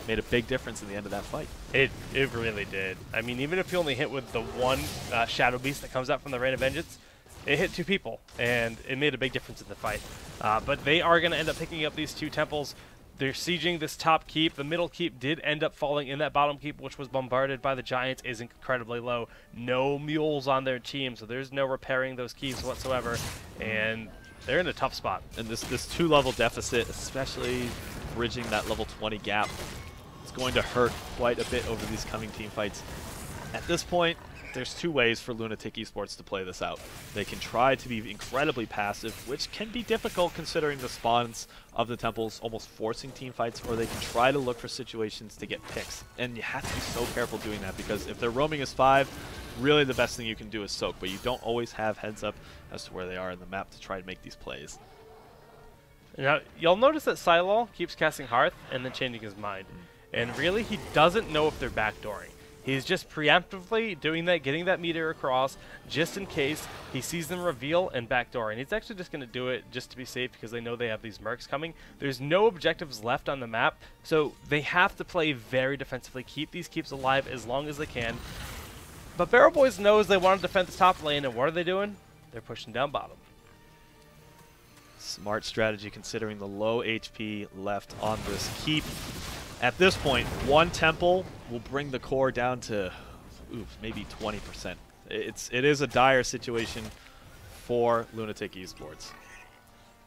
a big difference in the end of that fight. It really did. I mean, even if you only hit with the 1 Shadow Beast that comes out from the Rain of Vengeance, it hit 2 people, and it made a big difference in the fight. But they are going to end up picking up these 2 temples. They're sieging this top keep. The middle keep did end up falling in that bottom keep, which was bombarded by the giants, is incredibly low. No mules on their team, so there's no repairing those keeps whatsoever, and they're in a tough spot. And this 2-level deficit, especially bridging that level 20 gap, it's going to hurt quite a bit over these coming team fights. At this point, there's 2 ways for Lunatik Esports to play this out. They can try to be incredibly passive, which can be difficult considering the spawns of the temples almost forcing team fights, or they can try to look for situations to get picks. And you have to be so careful doing that, because if they're roaming as 5, really the best thing you can do is soak, but you don't always have heads up as to where they are in the map to try to make these plays. Now, you'll notice that Silo keeps casting Hearth and then changing his mind. And really, he doesn't know if they're backdooring. He's just preemptively doing that, getting that meter across, just in case he sees them reveal and backdoor. And he's actually just going to do it just to be safe because they know they have these mercs coming. There's no objectives left on the map, so they have to play very defensively, keep these keeps alive as long as they can. But Barrel Boys knows they want to defend this top lane, and what are they doing? They're pushing down bottom. Smart strategy considering the low HP left on this keep. At this point, 1 temple will bring the core down to maybe 20%. It is a dire situation for Lunatik Esports.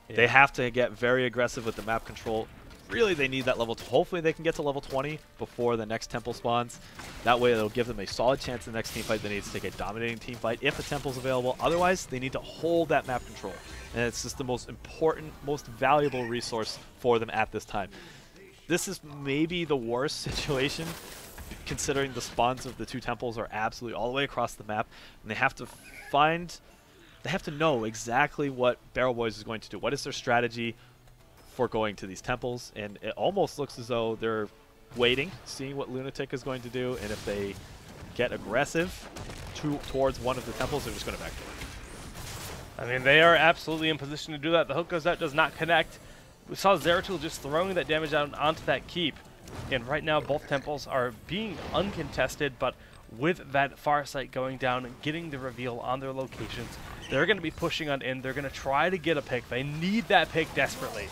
Yeah. They have to get very aggressive with the map control. Really, they need that level. Hopefully, they can get to level 20 before the next temple spawns. That way, it'll give them a solid chance in the next team fight. They need to take a dominating team fight if a temple's available. Otherwise, they need to hold that map control. And it's just the most important, most valuable resource for them at this time. This is maybe the worst situation, considering the spawns of the two temples are absolutely all the way across the map. And they have to know exactly what Barrel Boys is going to do. What is their strategy for going to these temples? And it almost looks as though they're waiting, seeing what Lunatik is going to do, and if they get aggressive towards one of the temples, they're just going to backdoor. I mean, they are absolutely in position to do that. The hook goes out, does not connect. We saw Zeratul just throwing that damage out onto that keep, and right now both temples are being uncontested, but with that far sight going down and getting the reveal on their locations, they're going to be pushing on in. They're going to try to get a pick. They need that pick desperately.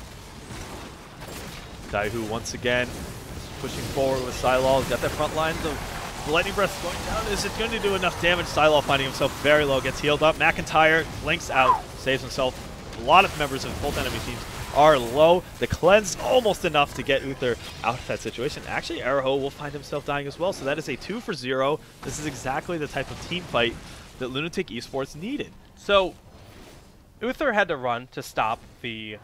Daihu once again pushing forward with Silal. He's got that front line. The Lightning Breath going down. Is it going to do enough damage? Silal finding himself very low. Gets healed up. McIntyre blinks out. Saves himself. A lot of members of both enemy teams are low. The cleanse almost enough to get Uther out of that situation. Actually, Araho will find himself dying as well. So that is a 2 for 0. This is exactly the type of team fight that Lunatic Esports needed. So Uther had to run to stop the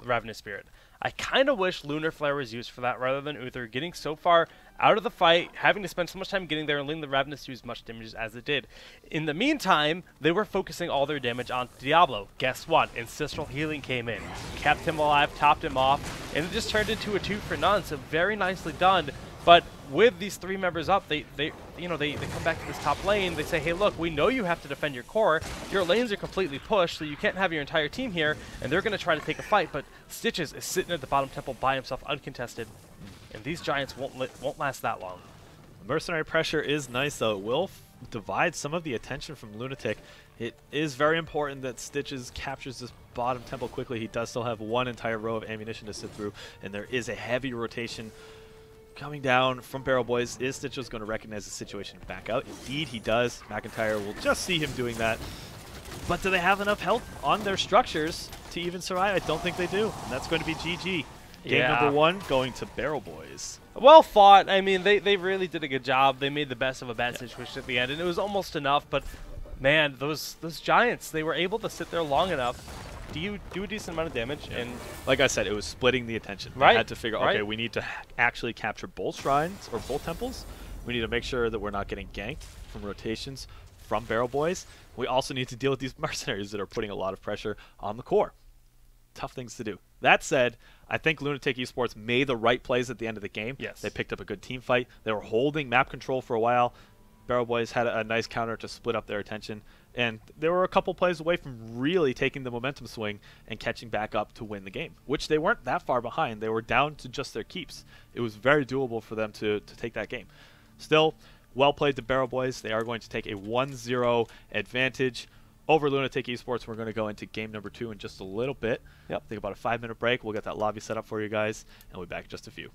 Ravenous Spirit. I kind of wish Lunar Flare was used for that rather than Uther getting so far out of the fight, having to spend so much time getting there and letting the Ravenous do as much damage as it did. In the meantime, they were focusing all their damage on Diablo. Guess what? Ancestral Healing came in, kept him alive, topped him off, and it just turned into a 2 for none, so very nicely done. But with these 3 members up, they come back to this top lane. They say, hey, look, we know you have to defend your core. Your lanes are completely pushed, so you can't have your entire team here, and they're going to try to take a fight. But Stitches is sitting at the bottom temple by himself, uncontested, and these Giants won't last that long. Mercenary pressure is nice, though. It will divide some of the attention from Lunatic. It is very important that Stitches captures this bottom temple quickly. He does still have one entire row of ammunition to sit through, and there is a heavy rotation coming down from Barrel Boys. Is Stitches going to recognize the situation and back out? Indeed, he does. McIntyre will just see him doing that. But do they have enough health on their structures to even survive? I don't think they do. And that's going to be GG. Game number 1 going to Barrel Boys. Well fought. I mean, they really did a good job. They made the best of a bad situation at the end, and it was almost enough. But, man, those Giants, they were able to sit there long enough. Do a decent amount of damage, and like I said, it was splitting the attention. Right. They had to figure, okay, we need to actually capture both shrines or both temples. We need to make sure that we're not getting ganked from rotations from Barrel Boys. We also need to deal with these mercenaries that are putting a lot of pressure on the core. Tough things to do. That said, I think Lunatic Esports made the right plays at the end of the game. Yes. They picked up a good team fight. They were holding map control for a while. Barrel Boys had a nice counter to split up their attention. And they were a couple plays away from really taking the momentum swing and catching back up to win the game, which they weren't that far behind. They were down to just their keeps. It was very doable for them to take that game. Still, well played to Barrel Boys. They are going to take a 1-0 advantage over Lunatic Esports. We're going to go into game number 2 in just a little bit. Yep. Take about a 5-minute break. We'll get that lobby set up for you guys, and we'll be back in just a few.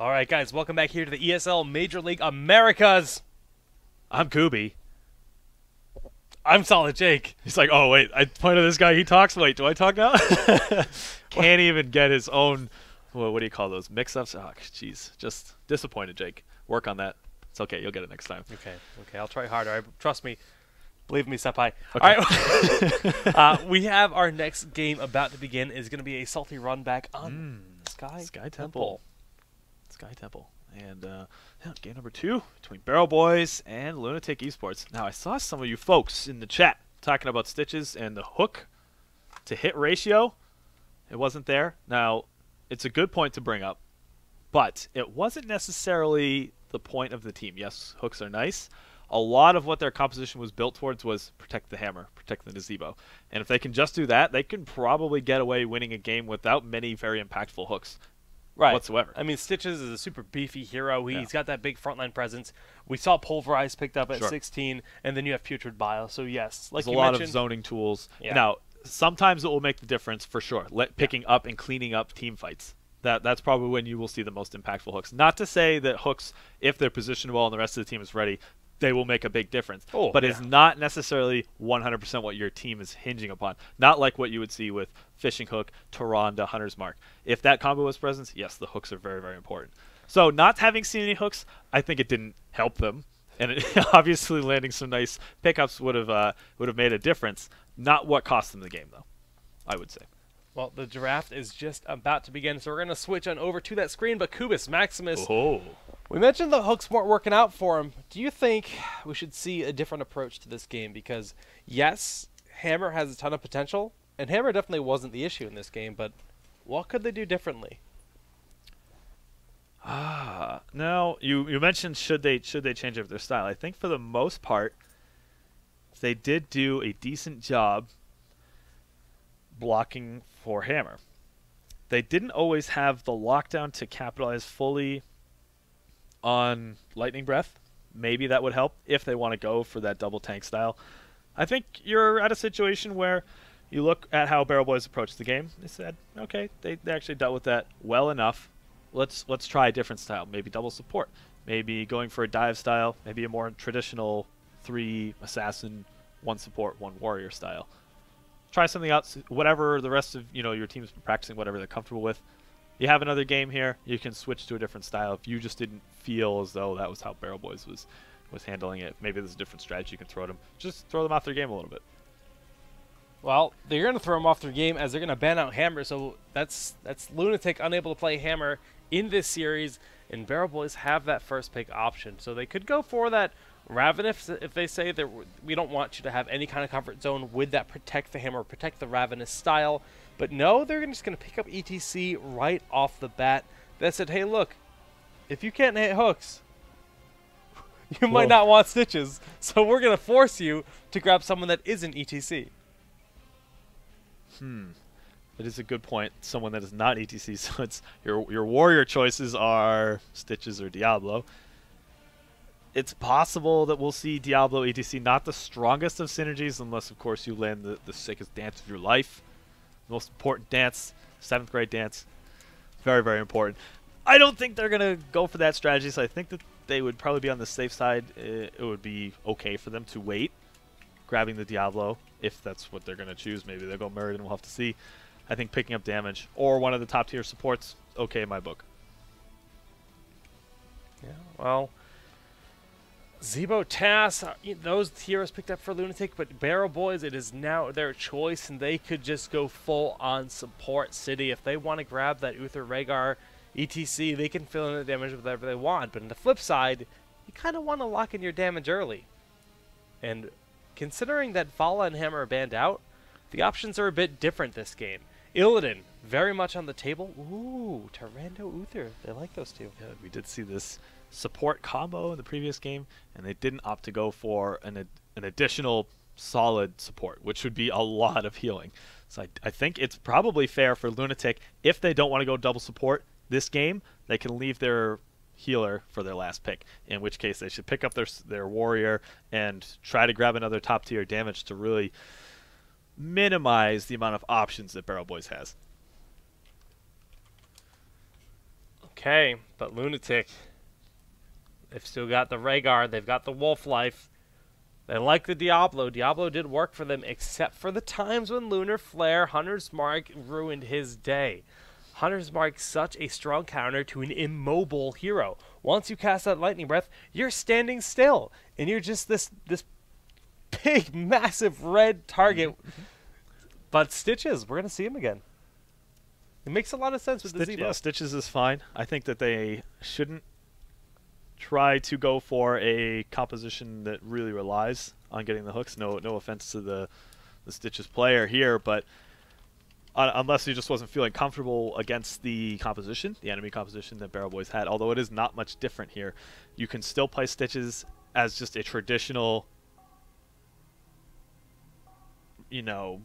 All right, guys, welcome back here to the ESL Major League Americas. I'm Kubi. I'm Solid Jake. He's like, oh, wait, I pointed at this guy, he talks. Wait, do I talk now? Can't even get his own, what do you call those, mix-ups? Oh, jeez, just disappointed, Jake. Work on that. It's okay, you'll get it next time. Okay, I'll try harder. Trust me. Believe me, Senpai. Okay. All right, we have our next game about to begin. Is going to be a salty run back on Sky Temple. Sky Temple. And game number 2 between Barrel Boys and Lunatik Esports. Now, I saw some of you folks in the chat talking about Stitches and the hook to hit ratio. It wasn't there. Now, it's a good point to bring up, but it wasn't necessarily the point of the team. Yes, hooks are nice. A lot of what their composition was built towards was protect the hammer, protect the gazebo. And if they can just do that, they can probably get away winning a game without many very impactful hooks. Right. Whatsoever. I mean, Stitches is a super beefy hero. He's got that big frontline presence. We saw Pulverize picked up at 16, and then you have Putrid Bile. So, yes, like there's you a lot mentioned, of zoning tools. Yeah. Now, sometimes it will make the difference for sure. Picking up and cleaning up team fights. That's probably when you will see the most impactful hooks. Not to say that hooks, if they're positioned well and the rest of the team is ready, they will make a big difference. But it's not necessarily 100% what your team is hinging upon. Not like what you would see with Fishing Hook, Tyrande, Hunter's Mark. If that combo was present, yes, the hooks are very, very important. So not having seen any hooks, I think it didn't help them. And obviously landing some nice pickups would have made a difference. Not what cost them the game, though, I would say. Well, the draft is just about to begin, so we're going to switch on over to that screen. But Kubus, Maximus, we mentioned the hooks weren't working out for him. Do you think we should see a different approach to this game? Because, yes, Hammer has a ton of potential, and Hammer definitely wasn't the issue in this game, but what could they do differently? Now, you mentioned should they change up their style. I think for the most part, they did do a decent job blocking for Hammer. They didn't always have the lockdown to capitalize fully on Lightning Breath. Maybe that would help if they want to go for that double tank style. I think you're at a situation where you look at how Barrel Boys approached the game. They said, okay, they actually dealt with that well enough. Let's try a different style. Maybe double support. Maybe going for a dive style. Maybe a more traditional 3 assassin, 1 support, 1 warrior style. Try something else, whatever the rest of your team's been practicing, whatever they're comfortable with. You have another game here, you can switch to a different style. If you just didn't feel as though that was how Barrel Boys was handling it, maybe there's a different strategy you can throw them. Just throw them off their game a little bit. Well, they're going to throw them off their game as they're going to ban out Hammer, so that's Lunatik unable to play Hammer in this series, and Barrel Boys have that first pick option. So they could go for that Raven if they say that we don't want you to have any kind of comfort zone with that protect the Hammer, protect the Ravenous style. But no, they're just going to pick up ETC right off the bat. They said, hey, look, if you can't hit hooks, you might not want Stitches. So we're going to force you to grab someone that isn't ETC. That is a good point. Someone that is not ETC, so it's your warrior choices are Stitches or Diablo. It's possible that we'll see Diablo ETC, not the strongest of synergies, unless, of course, you land the sickest dance of your life. Most important dance, 7th grade dance. Very, very important. I don't think they're going to go for that strategy, so I think that they would probably be on the safe side. It would be okay for them to wait, grabbing the Diablo, if that's what they're going to choose. Maybe they'll go Muradin, we'll have to see. I think picking up damage, or one of the top-tier supports, okay in my book. Yeah, well, Zebo, Tass, those heroes picked up for Lunatik, but Barrel Boys, it is now their choice, and they could just go full-on support City. If they want to grab that Uther Rhaegar ETC, they can fill in the damage with whatever they want. But on the flip side, you kind of want to lock in your damage early. And considering that Vala and Hammer are banned out, the options are a bit different this game. Illidan, very much on the table. Ooh, Tyrande, Uther. They like those two. Yeah, we did see this support combo in the previous game, and they didn't opt to go for an additional solid support, which would be a lot of healing. So I think it's probably fair for Lunatik, if they don't want to go double support this game, they can leave their healer for their last pick, in which case they should pick up their warrior and try to grab another top tier damage to really minimize the amount of options that Barrel Boys has. Okay, but Lunatic, they've still got the Rhaegar, they've got the Wolf Life. They like the Diablo. Diablo did work for them, except for the times when Lunar Flare, Hunter's Mark, ruined his day. Hunter's Mark, such a strong counter to an immobile hero. Once you cast that Lightning Breath, you're standing still, and you're just this big, massive red target. But Stitches, we're going to see him again. It makes a lot of sense with the Zebo. Yeah, Stitches is fine. I think that they shouldn't try to go for a composition that really relies on getting the hooks. No offense to the Stitches player here, but unless he just wasn't feeling comfortable against the composition, the enemy composition that Barrel Boys had, although it is not much different here, you can still play Stitches as just a traditional, you know,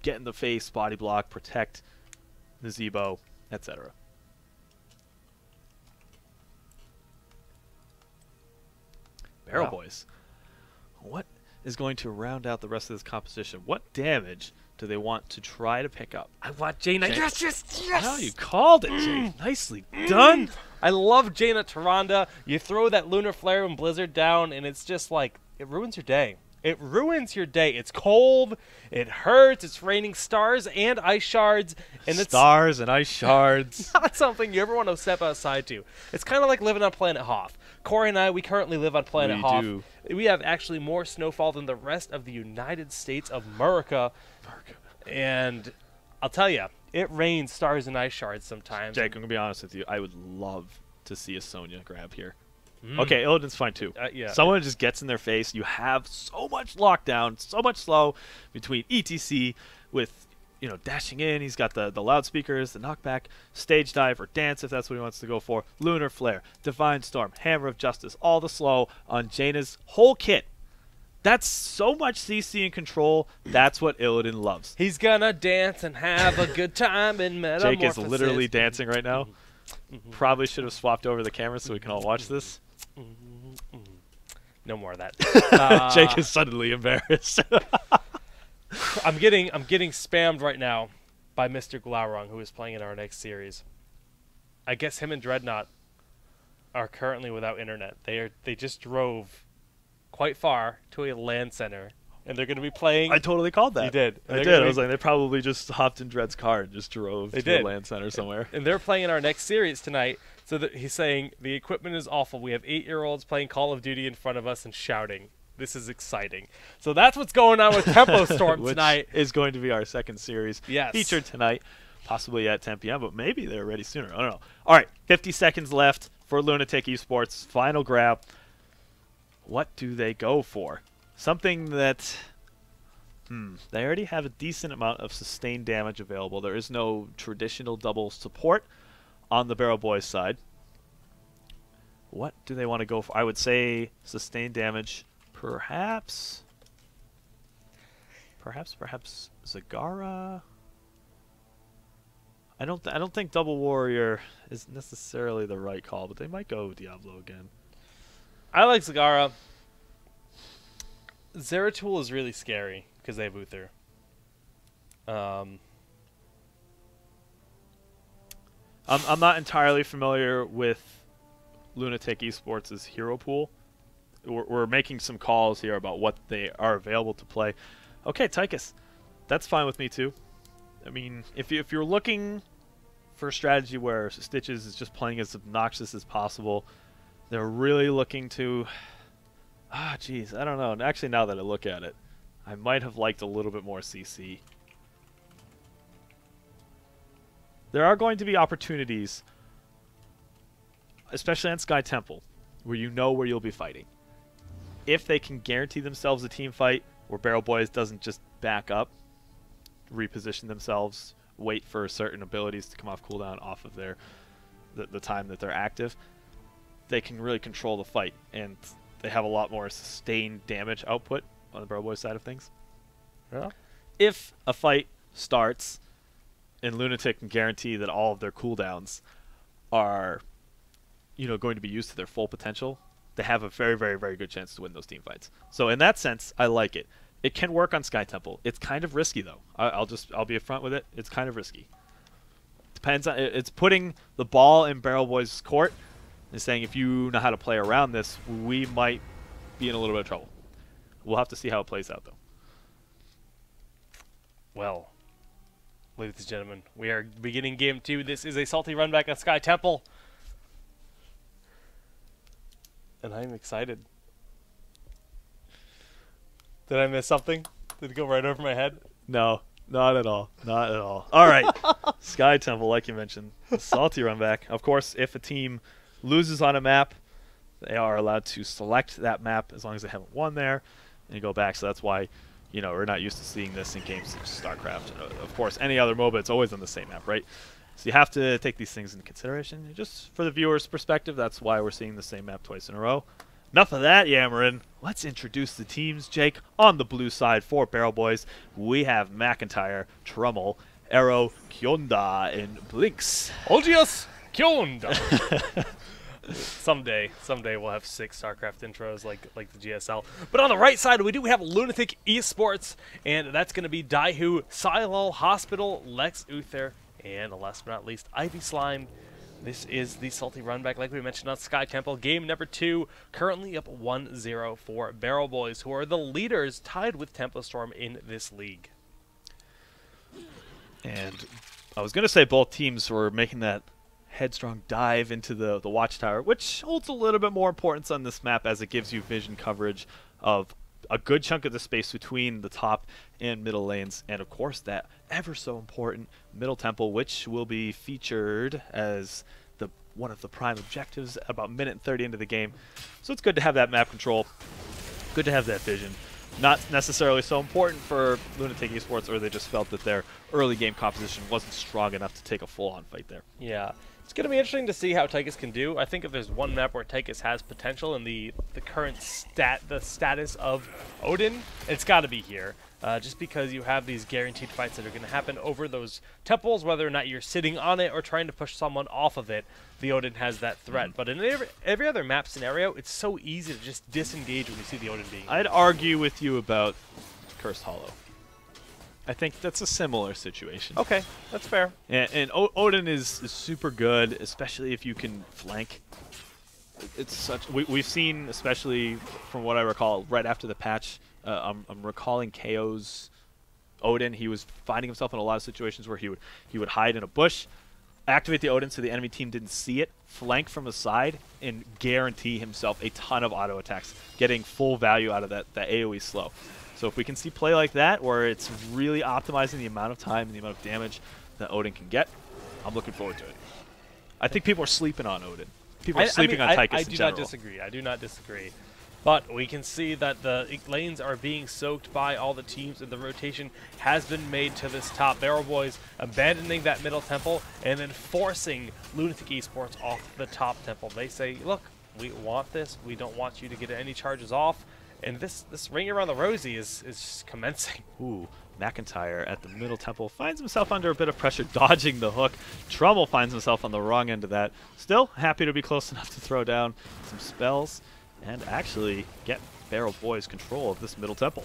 get in the face, body block, protect the Zebo, etc. Barrel Boys. What is going to round out the rest of this composition? What damage do they want to try to pick up? I want Jaina. Yes! Oh, you called it, Jay. Nicely done. I love Jaina Tyrande. You throw that Lunar Flare and Blizzard down, and it's just like, it ruins your day. It ruins your day. It's cold. It hurts. It's raining stars and ice shards. And stars and ice shards. Not something you ever want to step outside to. It's kind of like living on planet Hoth. Corey and I, we currently live on planet Hoth. Do. We have actually more snowfall than the rest of the United States of America. And I'll tell you, it rains stars and ice shards sometimes. Jake, I'm going to be honest with you. I would love to see a Sonya grab here. Okay, Illidan's fine too. Yeah. Someone just gets in their face. You have so much lockdown, so much slow between ETC with, you know, dashing in. He's got the loudspeakers, the knockback, stage dive or dance if that's what he wants to go for. Lunar Flare, Divine Storm, Hammer of Justice, all the slow on Jaina's whole kit. That's so much CC and control. That's what Illidan loves. He's gonna dance and have a good time in Metamorphosis. Jake is literally dancing right now. Probably should have swapped over the camera so we can all watch this. No more of that. Jake is suddenly embarrassed. I'm getting spammed right now by Mr. Glaurung, who is playing in our next series. I guess him and Dreadnought are currently without internet. They just drove quite far to a LAN center, and they're going to be playing. I totally called that. You did. I did. I was like, they probably just hopped in Dread's car and just drove to the LAN center somewhere. And they're playing in our next series tonight. So he's saying the equipment is awful. We have 8-year-olds playing Call of Duty in front of us and shouting. This is exciting. So that's what's going on with Tempo Storm tonight. Which is going to be our second series featured tonight, possibly at 10 p.m., but maybe they're ready sooner. I don't know. All right, 50 seconds left for Lunatic Esports. Final grab. What do they go for? Something that they already have a decent amount of sustained damage available. There is no traditional double support on the Barrel Boys side. What do they want to go for? I would say sustained damage. Perhaps Zagara. I don't think Double Warrior is necessarily the right call, but they might go Diablo again. I like Zagara. Zeratul is really scary because they have Uther. I'm not entirely familiar with Lunatic Esports' hero pool. We're making some calls here about what they are available to play. Okay, Tychus, that's fine with me too. I mean, if you're looking for a strategy where Stitches is just playing as obnoxious as possible, they're really looking to... geez, I don't know. Actually, now that I look at it, I might have liked a little bit more CC. There are going to be opportunities, especially on Sky Temple, where you know where you'll be fighting. If they can guarantee themselves a team fight where Barrel Boys doesn't just back up, reposition themselves, wait for certain abilities to come off cooldown off of the time that they're active, they can really control the fight, and they have a lot more sustained damage output on the Barrel Boys side of things. Yeah. If a fight starts and Lunatic can guarantee that all of their cooldowns are, going to be used to their full potential, they have a very, very, very good chance to win those team fights. So in that sense, I like it. It can work on Sky Temple. It's kind of risky though. I'll be upfront with it. It's kind of risky. depends on it's putting the ball in Barrel Boys' court and saying if you know how to play around this, we might be in a little bit of trouble. We'll have to see how it plays out, though. Well, ladies and gentlemen, we are beginning game 2. This is a salty run back on Sky Temple. And I'm excited. Did I miss something? Did it go right over my head? No, not at all. Not at all. All right. Sky Temple, like you mentioned, a salty run back. Of course, if a team loses on a map, they are allowed to select that map as long as they haven't won there and go back. So that's why, you know, we're not used to seeing this in games such as StarCraft. Of course, any other MOBA, it's always on the same map, right? So you have to take these things into consideration. Just for the viewer's perspective, that's why we're seeing the same map twice in a row. Enough of that yammering. Let's introduce the teams, Jake. On the blue side for Barrel Boys, we have McIntyre, Trummel, Arrow, Kyonda, and Blinks. Olgius Kyonda. Someday we'll have 6 StarCraft intros like the GSL. But on the right side, we do have Lunatik Esports, and that's going to be Daihu, Silal, Hospital, Lex Uther, and last but not least, Ivy Slime. This is the salty runback, like we mentioned on Sky Temple. Game number 2, currently up 1-0 for Barrel Boys, who are the leaders, tied with Tempo Storm in this league. And I was going to say both teams were making that headstrong dive into the watchtower, which holds a little bit more importance on this map as it gives you vision coverage of a good chunk of the space between the top and middle lanes, and of course that ever so important middle temple, which will be featured as one of the prime objectives about minute and 30 into the game. So it's good to have that map control, good to have that vision. Not necessarily so important for Lunatic Esports, or they just felt that their early game composition wasn't strong enough to take a full-on fight there. Yeah. It's going to be interesting to see how Tychus can do. I think if there's one map where Tychus has potential in the current status of Odin, it's got to be here. Just because you have these guaranteed fights that are going to happen over those temples, whether or not you're sitting on it or trying to push someone off of it, the Odin has that threat. But in every other map scenario, it's so easy to just disengage when you see the Odin being. I'd argue with you about Cursed Hollow. I think that's a similar situation. Okay, that's fair. And Odin is super good, especially if you can flank. It's such we've seen, especially from what I recall, right after the patch. I'm recalling KO's Odin. He was finding himself in a lot of situations where he would hide in a bush, activate the Odin so the enemy team didn't see it, flank from the side, and guarantee himself a ton of auto attacks, getting full value out of that AoE slow. So if we can see play like that, where it's really optimizing the amount of time and the amount of damage that Odin can get, I'm looking forward to it. I think people are sleeping on Odin. People are sleeping on Tychus in general. I do not disagree. I do not disagree. But we can see that the lanes are being soaked by all the teams, and the rotation has been made to this top. Barrel Boys abandoning that middle temple and then forcing Lunatic Esports off the top temple. They say, look, we want this. We don't want you to get any charges off. And this ring around the rosy is commencing. Ooh, McIntyre at the middle temple finds himself under a bit of pressure, dodging the hook. Trummel finds himself on the wrong end of that. Still happy to be close enough to throw down some spells and actually get Barrel Boys control of this middle temple.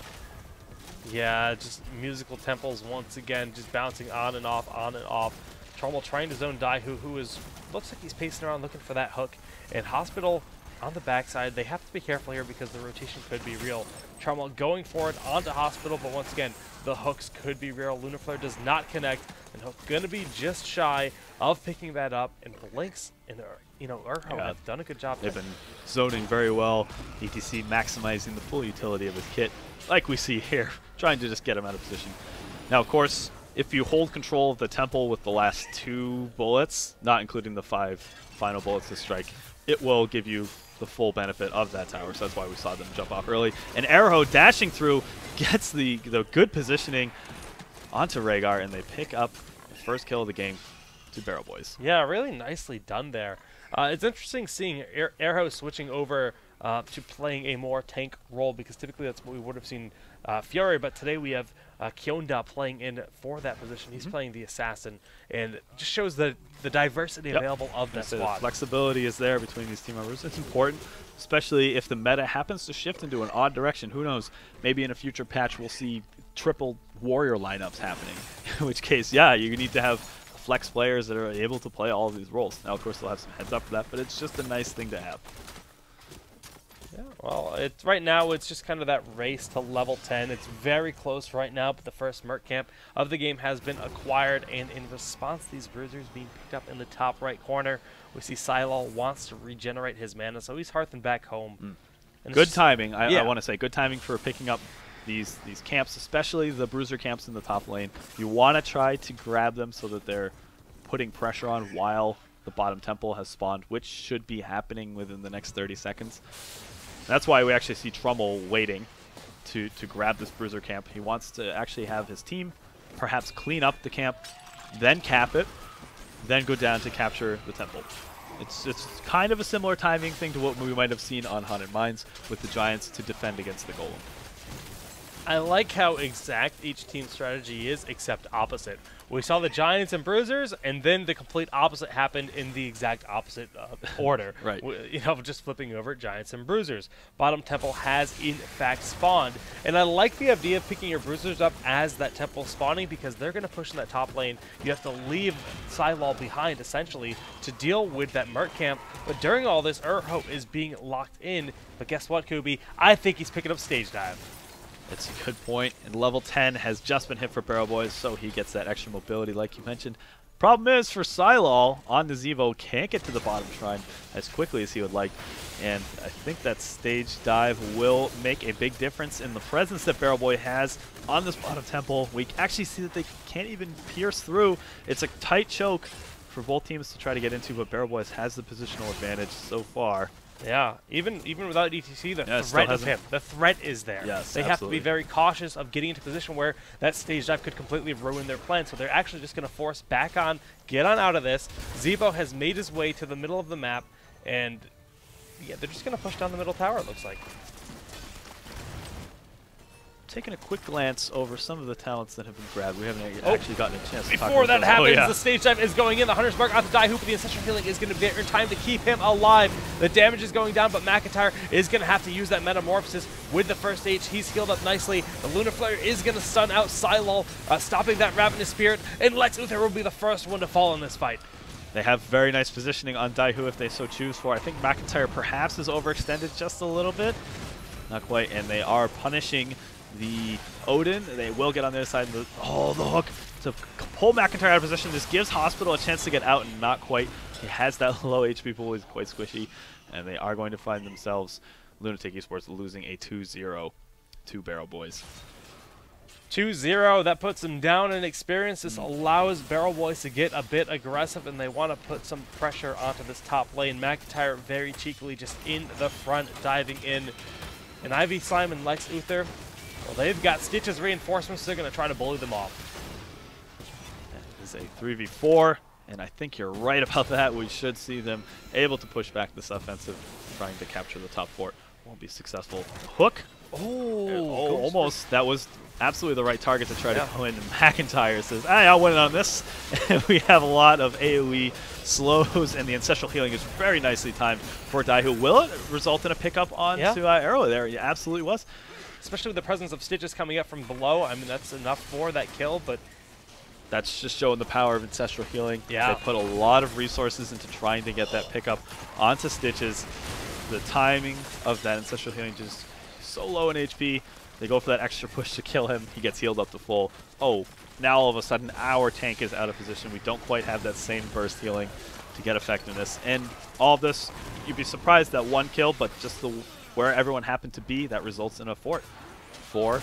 Yeah, just musical temples once again, just bouncing on and off, on and off. Trummel trying to zone Daihu, who looks like he's pacing around looking for that hook. And Hospital on the backside, they have to be careful here because the rotation could be real. Trummel going for it onto Hospital, but once again, the hooks could be real. Lunaflare does not connect, and Hook going to be just shy of picking that up. And Blinks and Urho have done a good job. They've been zoning very well. ETC maximizing the full utility of his kit, like we see here, trying to just get him out of position. Now, of course, if you hold control of the temple with the last 2 bullets, not including the 5 final bullets to strike, it will give you the full benefit of that tower. So that's why we saw them jump off early. And Arrow dashing through gets the good positioning onto Rhaegar, and they pick up the first kill of the game to Barrel Boys. Yeah, really nicely done there. It's interesting seeing Arrow switching over to playing a more tank role, because typically that's what we would have seen Fury, but today we have Kyonda playing in for that position. He's playing the assassin, and it just shows the diversity available of that squad. The flexibility is there between these team members. It's important, especially if the meta happens to shift into an odd direction. Who knows? Maybe in a future patch we'll see triple warrior lineups happening, in which case, yeah, you need to have flex players that are able to play all of these roles. Now, of course, they'll have some heads up for that, but it's just a nice thing to have. Yeah, well, right now it's just kind of that race to level 10. It's very close right now, but the first Merc camp of the game has been acquired, and in response to these bruisers being picked up in the top right corner, we see Silal wants to regenerate his mana, so he's hearthing back home. Good timing. I want to say good timing for picking up these camps, especially the bruiser camps in the top lane. You want to try to grab them so that they're putting pressure on while the bottom temple has spawned, which should be happening within the next 30 seconds. That's why we actually see Trummel waiting to grab this bruiser camp. He wants to actually have his team perhaps clean up the camp, then cap it, then go down to capture the temple. It's kind of a similar timing thing to what we might have seen on Haunted Mines with the Giants to defend against the Golem. I like how exact each team's strategy is, except opposite. We saw the Giants and Bruisers, and then the complete opposite happened in the exact opposite order. Right. You know, just flipping over Giants and Bruisers. Bottom Temple has, in fact, spawned. And I like the idea of picking your Bruisers up as that Temple spawning, because they're going to push in that top lane. You have to leave Silal behind, essentially, to deal with that Merc camp. But during all this, Urho is being locked in. But guess what, Kubi? I think he's picking up Stage Dive. It's a good point. And level 10 has just been hit for Barrel Boys, so he gets that extra mobility like you mentioned. Problem is, for Silal, on the Zevo, can't get to the bottom shrine as quickly as he would like. And I think that Stage Dive will make a big difference in the presence that Barrel Boy has on this bottom temple. We actually see that they can't even pierce through. It's a tight choke for both teams to try to get into, but Barrel Boys has the positional advantage so far. Yeah, even without ETC, the threat of him. The threat is there. Yes, they have to be very cautious of getting into a position where that stage dive could completely ruin their plan. So they're actually just going to force back on, get on out of this. Zebo has made his way to the middle of the map, and yeah, they're just going to push down the middle tower, it looks like. Taking a quick glance over some of the talents that have been grabbed. We haven't actually gotten a chance to talk Before about that happens, the stage dive is going in. The Hunter's Mark onto Die Hoop, and the Ancestral Healing is going to be there in time to keep him alive. The damage is going down, but McIntyre is going to have to use that Metamorphosis with the first H. He's healed up nicely. The Lunar Flare is going to stun out Silal, stopping that Ravenous Spirit, and Lex Luthor will be the first one to fall in this fight. They have very nice positioning on Daihu if they so choose for. I think McIntyre perhaps is overextended just a little bit. Not quite, and they are punishing the Odin. They will get on their side. The hook to pull McIntyre out of position. This gives Hospital a chance to get out, and not quite. He has that low HP pool. He's quite squishy, and they are going to find themselves, Lunatic Esports, losing a 2-0 to Barrel Boys. 2-0, that puts them down in experience. This allows Barrel Boys to get a bit aggressive, and they want to put some pressure onto this top lane. McIntyre very cheekily just in the front, diving in. And Ivy Slime and Lex Luthor, well, they've got Stitch's reinforcements, so they're going to try to bully them off. That is a 3v4, and I think you're right about that. We should see them able to push back this offensive, trying to capture the top fort. Won't be successful. Hook. Oh, almost. That was absolutely the right target to try to go in. And McIntyre says, hey, I'll win it on this. And we have a lot of AoE slows, and the Ancestral Healing is very nicely timed for Daihu. Will it result in a pickup onto Arrow there? It absolutely was. Especially with the presence of Stitches coming up from below. I mean, that's enough for that kill, but that's just showing the power of Ancestral Healing. Yeah. They put a lot of resources into trying to get that pickup onto Stitches. The timing of that Ancestral Healing just so low in HP. They go for that extra push to kill him. He gets healed up to full. Oh, now all of a sudden our tank is out of position. We don't quite have that same burst healing to get effectiveness. And all of this, you'd be surprised that one kill, but just where everyone happened to be, that results in a fort for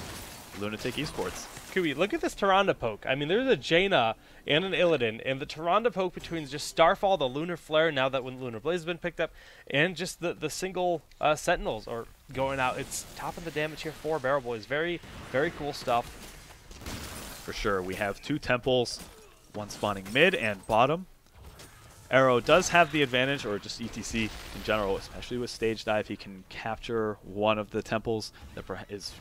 Lunatic Esports. Kubi, look at this Tyrande poke. I mean, there's a Jaina and an Illidan, and the Tyrande poke between just Starfall, the Lunar Flare, now that when Lunar Blaze has been picked up, and just the single Sentinels are going out. It's topping the damage here for Barrel Boys. Very, very cool stuff. For sure. We have two temples, one spawning mid and bottom. Arrow does have the advantage, or just ETC in general, especially with Stage Dive. He can capture one of the temples that is,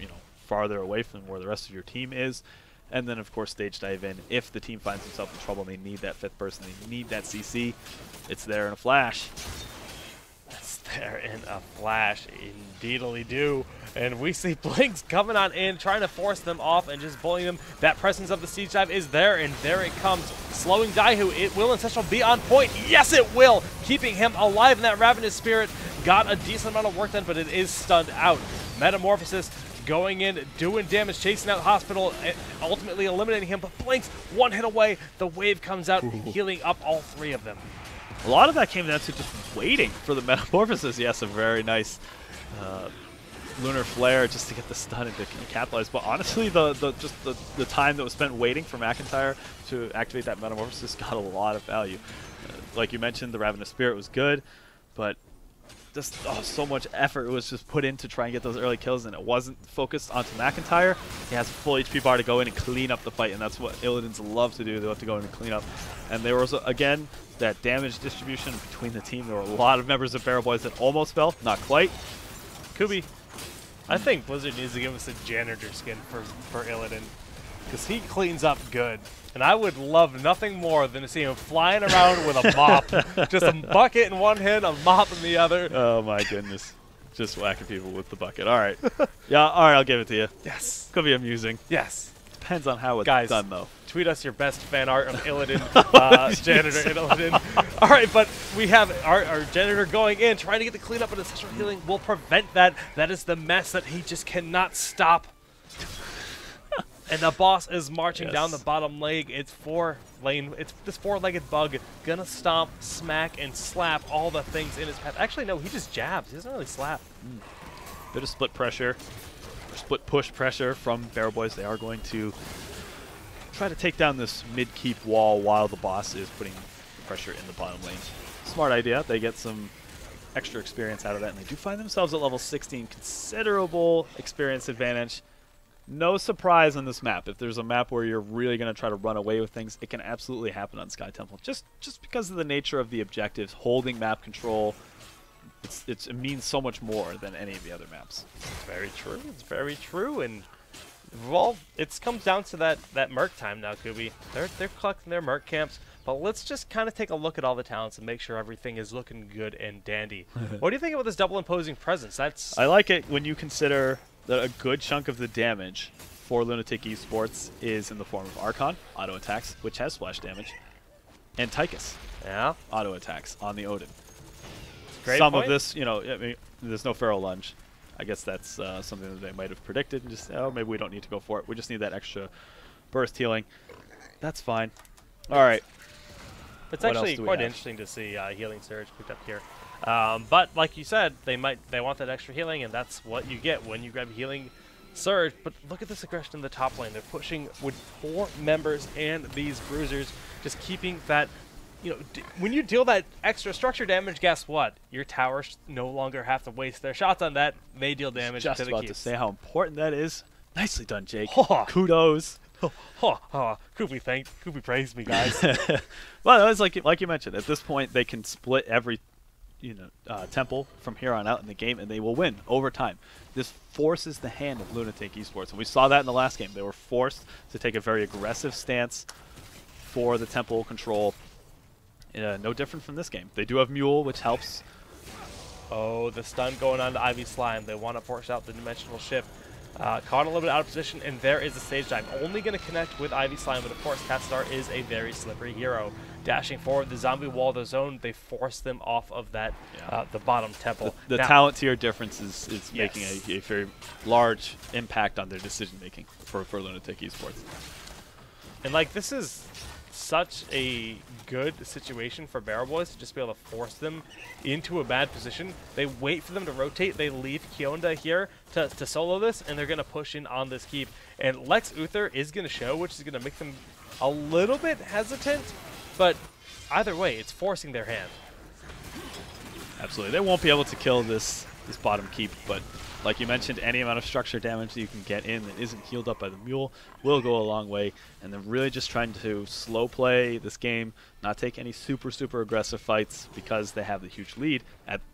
farther away from where the rest of your team is. And then, of course, Stage Dive in. If the team finds themselves in trouble and they need that fifth person, they need that CC, it's there in a flash. there in a flash. Indeedly do. And we see Blinks coming on in, trying to force them off and just bullying them. That presence of the siege dive is there, and there it comes. Slowing Daihu. It will Ancestral be on point. Yes, it will. Keeping him alive in that Ravenous Spirit. Got a decent amount of work done, but it is stunned out. Metamorphosis going in, doing damage, chasing out Hospital, ultimately eliminating him. But Blinks, one hit away. The wave comes out, healing up all three of them. A lot of that came down to just waiting for the Metamorphosis. Yes, a very nice Lunar Flare just to get the stun and to capitalize. But honestly, the time that was spent waiting for McIntyre to activate that Metamorphosis got a lot of value. Like you mentioned, the Ravenous Spirit was good, but just so much effort was just put in to try and get those early kills, and it wasn't focused onto McIntyre. He has a full HP bar to go in and clean up the fight, and that's what Illidan's love to do. They love to go in and clean up. And there was, again, that damage distribution between the team. There were a lot of members of Barrel Boys that almost fell, not quite. Kubi, I think Blizzard needs to give us a janitor skin for Illidan, because he cleans up good. And I would love nothing more than to see him flying around with a mop. Just a bucket in one hand, a mop in the other. Oh my goodness. Just whacking people with the bucket. All right. Yeah, all right, I'll give it to you. Yes. Could be amusing. Yes. Depends on how it's Guys, done, though. Tweet us your best fan art of Illidan, janitor in Illidan. All right, but we have our janitor going in, trying to get the cleanup, and Ancestral Healing will prevent that. That is the mess that he just cannot stop. And the boss is marching down the bottom leg. It's it's this four-legged bug. Gonna stomp, smack, and slap all the things in his path. Actually, no, he just jabs. He doesn't really slap. Bit of split pressure, or split push pressure from Barrel Boys. They are going to try to take down this mid-keep wall while the boss is putting pressure in the bottom lane. Smart idea. They get some extra experience out of that, and they do find themselves at level 16. Considerable experience advantage. No surprise on this map. If there's a map where you're really going to try to run away with things, it can absolutely happen on Sky Temple. Just because of the nature of the objectives, holding map control, it means so much more than any of the other maps. It's very true. It's very true. And it comes down to that Merc time now, Kubi. They're collecting their Merc camps. But let's just kind of take a look at all the talents and make sure everything is looking good and dandy. What do you think about this double imposing presence? I like it when you consider that a good chunk of the damage for Lunatic Esports is in the form of Archon, auto attacks, which has splash damage, and Tychus, auto attacks on the Odin. Great Some point. of this, I mean, there's no Feral Lunge. I guess that's something that they might have predicted and just, maybe we don't need to go for it. We just need that extra burst healing. That's fine. All right. It's actually quite interesting to see Healing Surge picked up here. But like you said, they want that extra healing, and that's what you get when you grab Healing Surge. But look at this aggression in the top lane. They're pushing with 4 members and these bruisers, just keeping that. When you deal that extra structure damage, guess what? Your towers no longer have to waste their shots on that. They deal damage to the keeps. Just about to say how important that is. Nicely done, Jake. Kudos. Kubi praised me, guys. Well, it's like you mentioned. At this point, they can split every temple from here on out in the game, and they will win over time. This forces the hand of Lunatic Esports, and we saw that in the last game. They were forced to take a very aggressive stance for the temple control. No different from this game. They do have Mule, which helps. Oh, the stun going on to Ivy Slime. They want to force out the dimensional shift. Caught a little bit out of position, and there is a stage dive. Only going to connect with Ivy Slime, but of course, Catstar is a very slippery hero. Dashing forward, the zombie wall, the zone, they force them off of that, the bottom temple. The talent tier difference is making a very large impact on their decision making for Lunatic Esports. And this is such a good situation for Barrel Boys to just be able to force them into a bad position. They wait for them to rotate. They leave Kionda here to solo this, and they're going to push in on this keep. And Lex Uther is going to show, which is going to make them a little bit hesitant, but either way, it's forcing their hand. Absolutely. They won't be able to kill this bottom keep, but like you mentioned, any amount of structure damage that you can get in that isn't healed up by the Mule will go a long way, and they're really just trying to slow play this game, not take any super aggressive fights because they have the huge lead.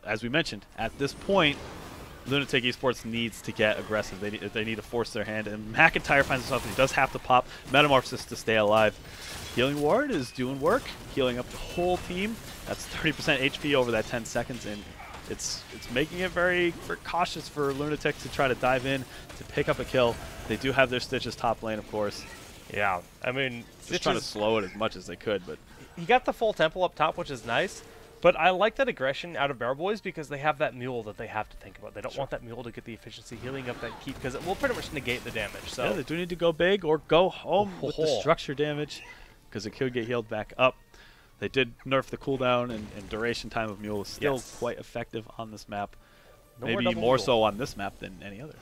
As we mentioned, at this point, Lunatic Esports needs to get aggressive. They need to force their hand, and McIntyre finds himself, and he does have to pop Metamorphosis to stay alive. Healing Ward is doing work, healing up the whole team. That's 30% HP over that 10 seconds, and it's making it very cautious for Lunatik to try to dive in to pick up a kill. They do have their Stitches top lane, of course. Yeah, I mean, Just trying to slow it as much as they could, but he got the full tempo up top, which is nice. But I like that aggression out of Barrel Boys because they have that mule that they have to think about. They don't want that mule to get the efficiency healing up that keep because it will pretty much negate the damage. So yeah, they do need to go big or go home with the structure damage because it could get healed back up. They did nerf the cooldown and duration time of mule is still quite effective on this map. Maybe more so on this map than any other.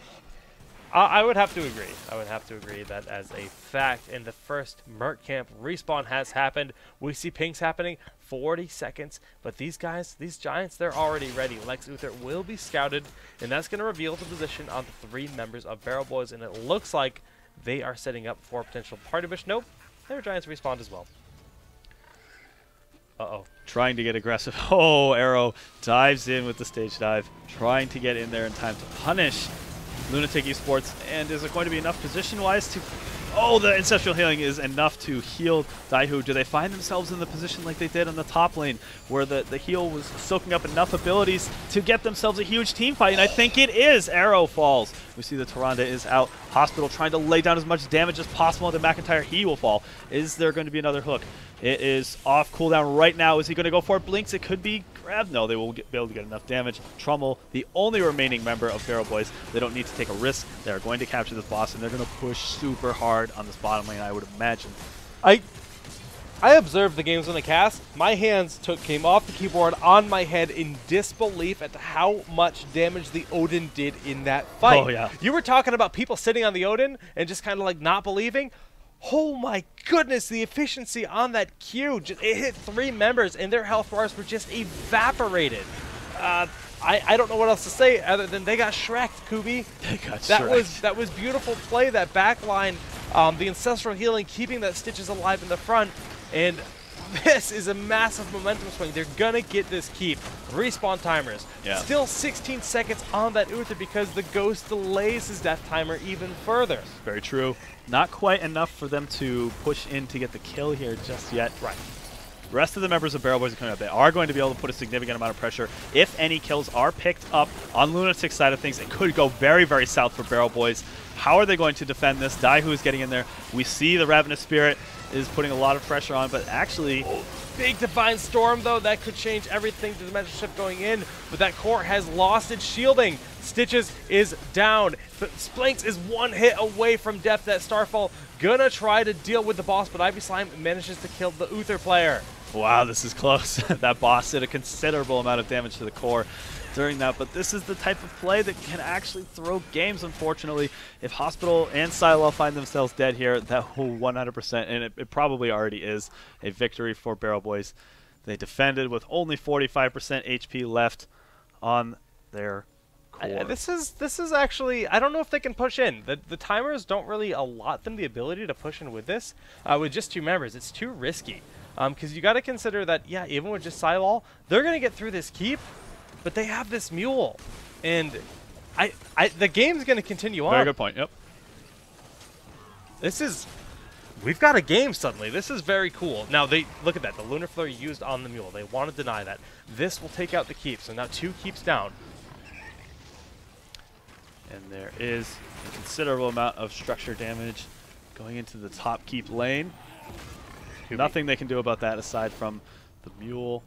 I would have to agree. I would have to agree that as a fact, in the first Merc Camp, respawn has happened. We see pings happening, 40 seconds. But these guys, these Giants, they're already ready. Lex Uther will be scouted, and that's going to reveal the position on the 3 members of Barrel Boys. And it looks like they are setting up for a potential party bush. Nope, their Giants respawned as well. Uh-oh. Trying to get aggressive. Oh, Arrow dives in with the stage dive, trying to get in there in time to punish Lunatik Esports. And is it going to be enough position-wise to... Oh, the Ancestral Healing is enough to heal Daihu. Do they find themselves in the position like they did on the top lane, where the heal was soaking up enough abilities to get themselves a huge team fight? And I think it is. Arrow falls. We see the Tyrande is out. Hospital trying to lay down as much damage as possible into McIntyre. He will fall. Is there going to be another hook? It is off cooldown right now. Is he going to go for it? Blinks. It could be grabbed. No, they will be able to get enough damage. Trummel, the only remaining member of Barrel Boys. They don't need to take a risk. They're going to capture this boss, and they're going to push super hard on this bottom lane, I would imagine. I observed the games on the cast. My hands came off the keyboard on my head in disbelief at how much damage the Odin did in that fight. Oh, yeah. You were talking about people sitting on the Odin and just kind of like not believing. Oh my goodness, the efficiency on that Q. It hit 3 members and their health bars were just evaporated. I don't know what else to say other than they got Shrek'd, Kubi. They got Shrek'd. That was beautiful play, that backline, the Ancestral Healing, keeping that Stitches alive in the front. And this is a massive momentum swing. They're going to get this keep. Respawn timers. Yeah. Still 16 seconds on that Uther because the Ghost delays his death timer even further. Very true. Not quite enough for them to push in to get the kill here just yet. Right. The rest of the members of Barrel Boys are coming up. They are going to be able to put a significant amount of pressure. If any kills are picked up on Lunatik's side of things, it could go very, very south for Barrel Boys. How are they going to defend this? Daihu is getting in there. We see the Ravenous Spirit is putting a lot of pressure on, but actually... Big Divine Storm, though. That could change everything to the Dimension Shift going in, but that core has lost its shielding. Stitches is down, but Splanks is 1 hit away from death. That Starfall gonna try to deal with the boss, but Ivy Slime manages to kill the Uther player. Wow, this is close. That boss did a considerable amount of damage to the core during that, but this is the type of play that can actually throw games, unfortunately. If Hospital and Silo find themselves dead here, that will 100%, and it probably already is, a victory for Barrel Boys. They defended with only 45% HP left on their core. This is actually, I don't know if they can push in. The timers don't really allot them the ability to push in with this. With just 2 members, it's too risky. Because you got to consider that, yeah, even with just Silol, they're going to get through this keep, but they have this mule. And the game's going to continue on. Very good point, yep. We've got a game suddenly. This is very cool. Now, look at that. The Lunar Flare used on the mule. They want to deny that. This will take out the keep. So now 2 keeps down. And there is a considerable amount of structure damage going into the top keep lane. Nothing they can do about that aside from the mule.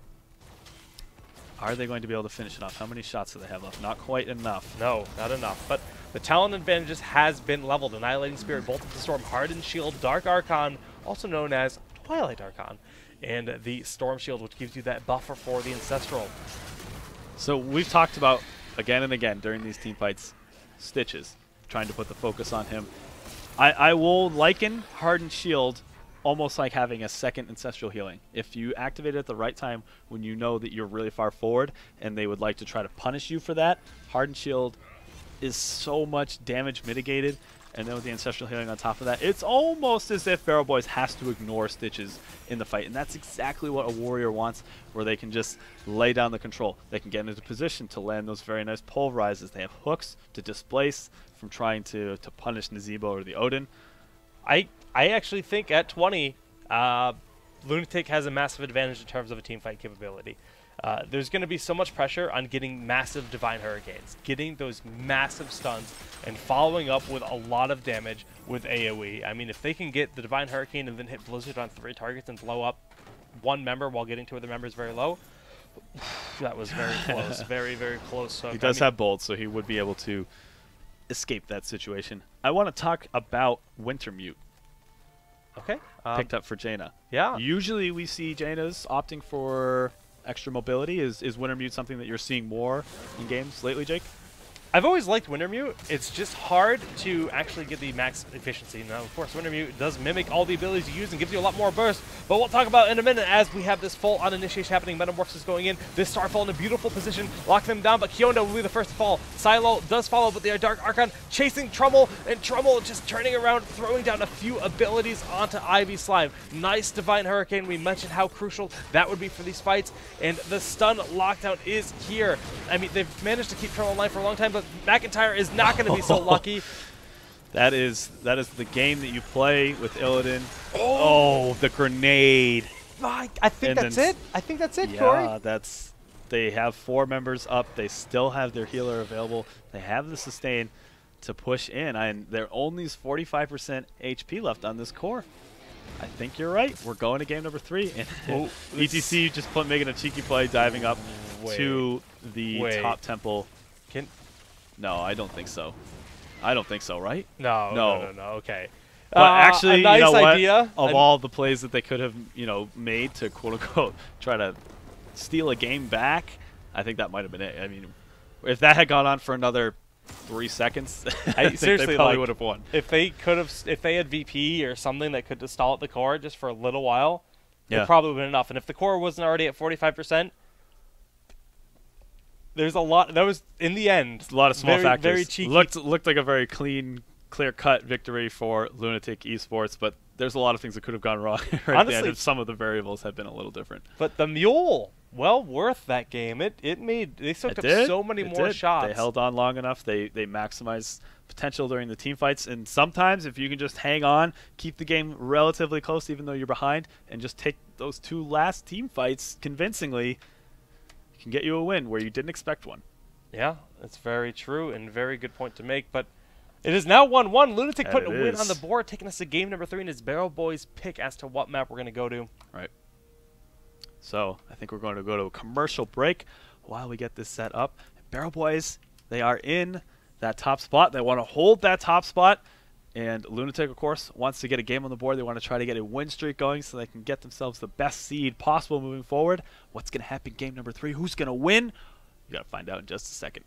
Are they going to be able to finish it off? How many shots do they have left? Not quite enough. No, not enough. But the talent advantages has been leveled. Annihilating Spirit, Bolt of the Storm, Hardened Shield, Dark Archon, also known as Twilight Archon, and the Storm Shield, which gives you that buffer for the Ancestral. So we've talked about, again and again during these team fights, Stitches, trying to put the focus on him. I will liken Hardened Shield almost like having a second Ancestral Healing. If you activate it at the right time when you know that you're really far forward and they would like to try to punish you for that, Hardened Shield is so much damage mitigated, and then with the Ancestral Healing on top of that, it's almost as if Barrel Boys has to ignore Stitches in the fight, and that's exactly what a Warrior wants, where they can just lay down the control. They can get into position to land those very nice pulverizes. They have hooks to displace from trying to punish Nazeebo or the Odin. I actually think at 20, Lunatik has a massive advantage in terms of a team fight capability. There's going to be so much pressure on getting massive Divine Hurricanes, getting those massive stuns, and following up with a lot of damage with AoE. I mean, if they can get the Divine Hurricane and then hit Blizzard on 3 targets and blow up one member while getting 2 other members very low, that was very close. Very, very close. So he does have Bolt, so he would be able to escape that situation. I want to talk about Wintermute. Okay. Picked up for Jaina. Yeah. Usually we see Jainas opting for extra mobility. Is Wintermute something that you're seeing more in games lately, Jake? I've always liked Wintermute. It's just hard to actually get the max efficiency. Now, of course, Wintermute does mimic all the abilities you use and gives you a lot more burst, but we'll talk about it in a minute as we have this full-on initiation happening. Metamorphosis going in. This Starfall in a beautiful position, locking them down, but Kionda will be the first to fall. Silo does follow, but they are Dark Archon chasing Trummel, and Trummel just turning around, throwing down a few abilities onto Ivy Slime. Nice Divine Hurricane. We mentioned how crucial that would be for these fights, and the stun lockdown is here. I mean, they've managed to keep Trummel alive for a long time, but McIntyre is not going to be so lucky. That is the game that you play with Illidan. Oh, the grenade. I think that's it. I think that's it, Corey. Yeah, they have 4 members up. They still have their healer available. They have the sustain to push in, and there only is 45% HP left on this core. I think you're right. We're going to game number 3. And ETC just making a cheeky play, diving up to the top temple. No, I don't think so. I don't think so, right? No. Okay. But actually, a nice you know idea. What? Of all the plays that they could have, made to quote-unquote try to steal a game back, I think that might have been it. I mean, if that had gone on for another 3 seconds, I think they probably would have won. If they had VP or something that could stall at the core just for a little while, it probably would have been enough. And if the core wasn't already at 45%, there's a lot. That was in the end a lot of small factors. Very cheeky. Looked like a very clear-cut victory for Lunatik Esports, but there's a lot of things that could have gone wrong at the end if some of the variables had been a little different. But the Mule, well worth that game. They soaked up so many more shots. They held on long enough. They maximized potential during the team fights, and sometimes if you can just hang on, keep the game relatively close even though you're behind, and just take those 2 last team fights convincingly, can get you a win where you didn't expect one. Yeah, that's very true and very good point to make. But it is now 1-1. Lunatic put a win on the board, taking us to game number 3, and it's Barrel Boys' pick as to what map we're going to go to. Right. So I think we're going to go to a commercial break while we get this set up. Barrel Boys, they are in that top spot. They want to hold that top spot. And Lunatic, of course, wants to get a game on the board. They want to try to get a win streak going so they can get themselves the best seed possible moving forward. What's going to happen game number 3? Who's going to win? You got to find out in just a second.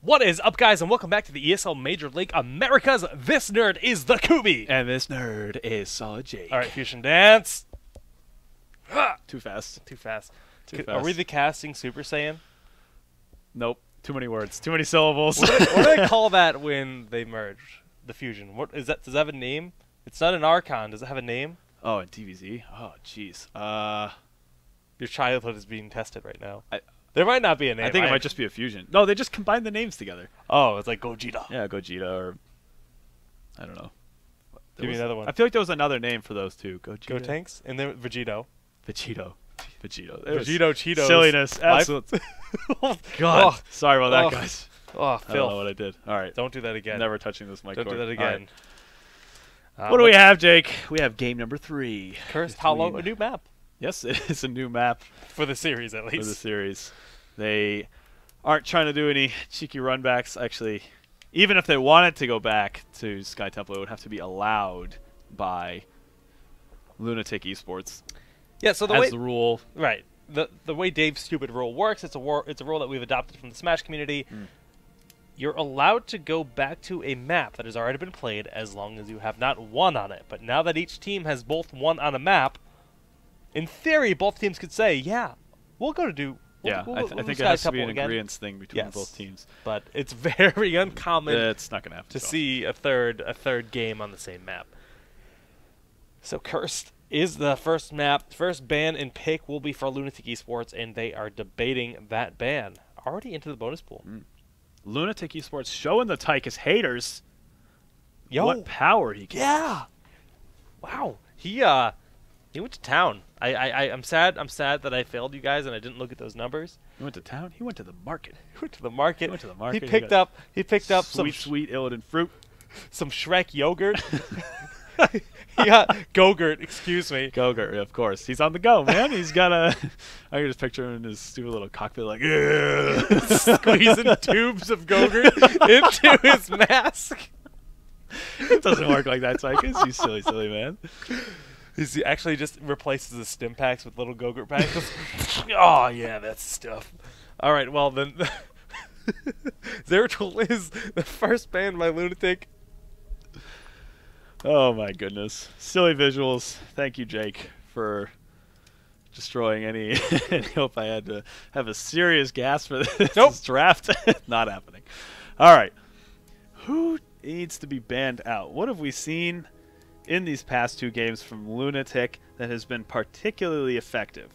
What is up, guys, and welcome back to the ESL Major League Americas. This nerd is the Kubi. And this nerd is Solid Jake. All right, Fusion Dance. Too fast. Too fast. Too fast. Are we the casting Super Saiyan? Nope. Too many words. Too many syllables. What do they call that when they merge? The fusion. What is that? Does that have a name? It's not an Archon. Does it have a name? Oh, in DBZ? Oh, jeez. Your childhood is being tested right now. There might not be a name. I think it might just be a fusion. No, they just combine the names together. Oh, it's like Gogeta. Yeah, Gogeta or... I don't know. Give me another one. I feel like there was another name for those two. Gogeta. Gotenks? And then Vegito. Vegito. Vegito Cheetos. Silliness. Absolute. God. Oh. Sorry about that, guys. Oh, I don't know Phil. what I did. All right. Don't do that again. Never touching this mic Don't cord. do that again. What do we have, Jake? We have game number 3. Cursed Hollow, a new map. Yes, it is a new map. For the series, at least. For the series. They aren't trying to do any cheeky runbacks. Actually, even if they wanted to go back to Sky Temple, it would have to be allowed by Lunatik Esports. Yeah, so the rule. Right. The way Dave's stupid rule works, it's a rule that we've adopted from the Smash community. You're allowed to go back to a map that has already been played as long as you have not won on it. But now that each team has both won on a map, in theory, both teams could say, yeah, we'll go to do... I think it has to be an agreement thing between both teams. But it's very uncommon it's not gonna happen to see a third game on the same map. So Cursed is the first map. First ban and pick will be for Lunatic Esports, and they are debating that ban. Already into the bonus pool. Lunatic Esports showing the Tychus haters what power he gets. Yeah. Wow. He went to town. I'm sad that I failed you guys and I didn't look at those numbers. He went to town? He went to the market. He went to the market. He went to the market. He picked up some sweet Illidan fruit. Some Shrek yogurt. He got Gogurt, excuse me. Gogurt, of course. He's on the go, man. He's got a... I can just picture him in his stupid little cockpit like... squeezing tubes of Gogurt into his mask. It doesn't work like that, Tychus. You silly man. He actually just replaces the stim packs with little Gogurt packs. Oh, yeah, that's stuff. All right, well, then... Zeratul is the first ban by Lunatic. Oh, my goodness. Silly visuals. Thank you, Jake, for destroying any hope I had to have a serious gasp for this draft. Not happening. All right. Who needs to be banned out? What have we seen in these past 2 games from Lunatic that has been particularly effective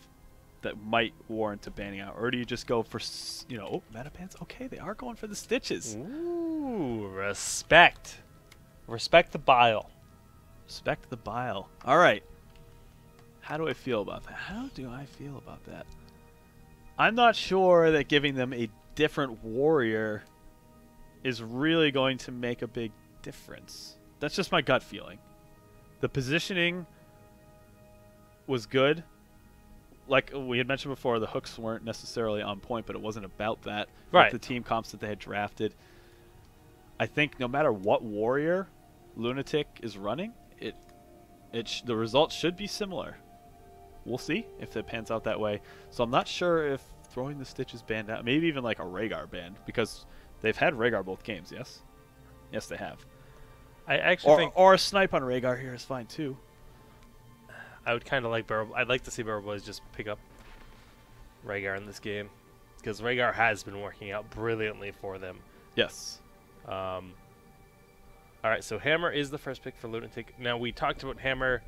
that might warrant a banning out? Or do you just go for, meta bans? Okay, they are going for the stitches. Ooh, respect. Respect the bile. Respect the bile. All right. How do I feel about that? I'm not sure that giving them a different warrior is really going to make a big difference. That's just my gut feeling. The positioning was good. Like we had mentioned before, the hooks weren't necessarily on point, but it wasn't about that. Right. Like the team comps that they had drafted. I think no matter what warrior Lunatik is running, the results should be similar. We'll see if it pans out that way. So I'm not sure if throwing the Stitch is banned out. Maybe even like a Rhaegar banned, because they've had Rhaegar both games, yes? Yes, they have. I actually think... Or a snipe on Rhaegar here is fine, too. I would kind of like Barrel... I'd like to see Barrel Boys just pick up Rhaegar in this game, because Rhaegar has been working out brilliantly for them. Yes. All right, so Hammer is the first pick for Lunatic. Now, we talked about Hammer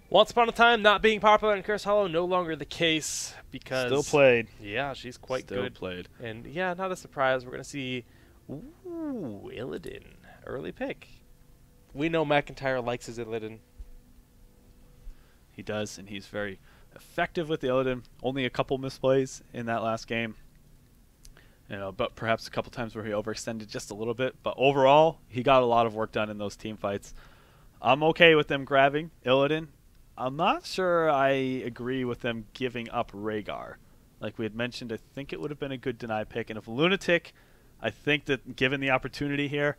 once upon a time not being popular in Curse Hollow. No longer the case, because... Still played. Yeah, she's quite good. Still played. And, yeah, not a surprise. We're going to see... Ooh, Illidan. Early pick. We know McIntyre likes his Illidan. He does, and he's very effective with the Illidan. Only a couple misplays in that last game. But perhaps a couple times where he overextended just a little bit. But overall, he got a lot of work done in those team fights. I'm okay with them grabbing Illidan. I'm not sure I agree with them giving up Rhaegar. Like we had mentioned, I think it would have been a good deny pick. And if Lunatic, I think that given the opportunity here,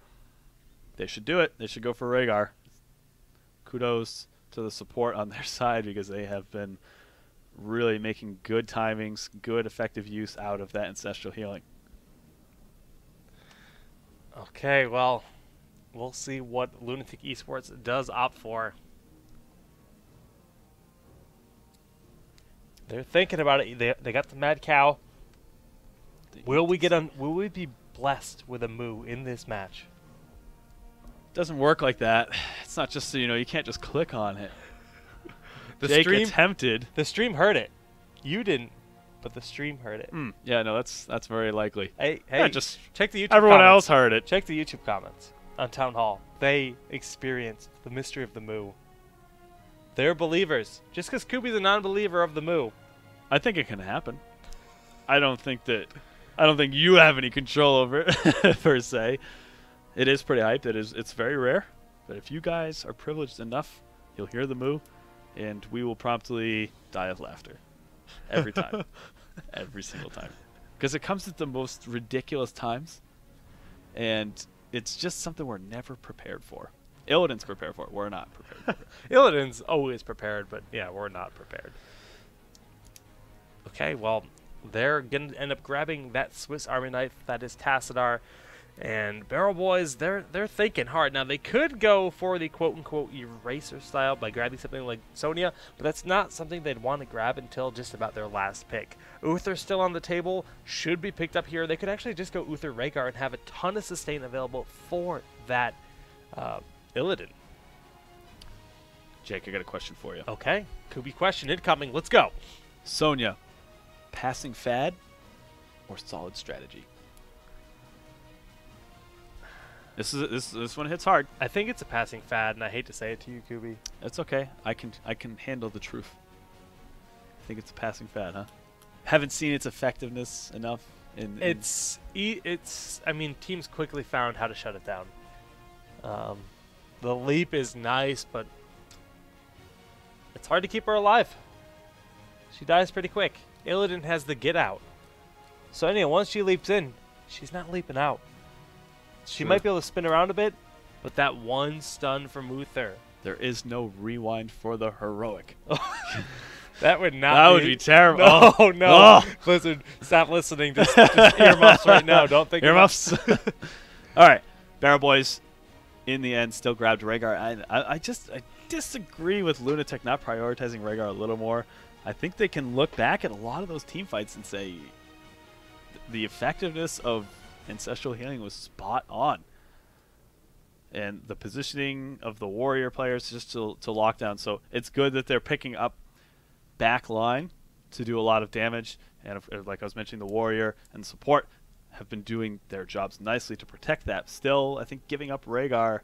they should do it. They should go for Rhaegar. Kudos to the support on their side, because they have been really making good timings, good effective use out of that ancestral healing. Okay, well, we'll see what Lunatic Esports does opt for. They're thinking about it. They got the Mad Cow. Will we be blessed with a Moo in this match? Doesn't work like that. It's not just you can't just click on it. The Jake stream attempted. The stream heard it. You didn't, but the stream heard it. Yeah, no, that's very likely. Hey, yeah, just check the YouTube. Everyone comments. else heard it. Check the YouTube comments on Town Hall. They experienced the mystery of the Moo. They're believers. Just because Kubi's a non-believer of the Moo. I think it can happen. I don't think you have any control over it per se. It is pretty hyped. It's very rare. But if you guys are privileged enough, you'll hear the Moo, and we will promptly die of laughter. Every time. Every single time. Because it comes at the most ridiculous times, and it's just something we're never prepared for. Illidan's prepared for it. We're not prepared for it. Illidan's always prepared, but yeah, we're not prepared. Okay, well, they're going to end up grabbing that Swiss Army knife that is Tassadar. And Barrel Boys, they're thinking hard. Now, they could go for the quote-unquote eraser style by grabbing something like Sonya, but that's not something they'd want to grab until just about their last pick. Uther's still on the table, should be picked up here. They could actually just go Uther Rhaegar and have a ton of sustain available for that Illidan. Jake, I got a question for you. Okay, Kubi question incoming. Let's go. Sonya, passing fad or solid strategy? This one hits hard. I think it's a passing fad, and I hate to say it to you, Kubi. That's okay. I can handle the truth. I think it's a passing fad, huh? Haven't seen its effectiveness enough. I mean, teams quickly found how to shut it down. The leap is nice, but it's hard to keep her alive. She dies pretty quick. Illidan has the get out. So anyway, once she leaps in, she's not leaping out. She might be able to spin around a bit, but that one stun from Uther. There is no rewind for the heroic. That would not. That would be terrible. No, oh. no. Oh. Listen, stop listening. Just earmuffs right now. Don't think earmuffs. All right, Barrel Boys. In the end, still grabbed Rhaegar. I disagree with Lunatic not prioritizing Rhaegar a little more. I think they can look back at a lot of those team fights and say the effectiveness of Ancestral Healing was spot on. And the positioning of the warrior players just to lock down. So it's good that they're picking up back line to do a lot of damage. And like I was mentioning, the warrior and support have been doing their jobs nicely to protect that. Still, I think giving up Rhaegar,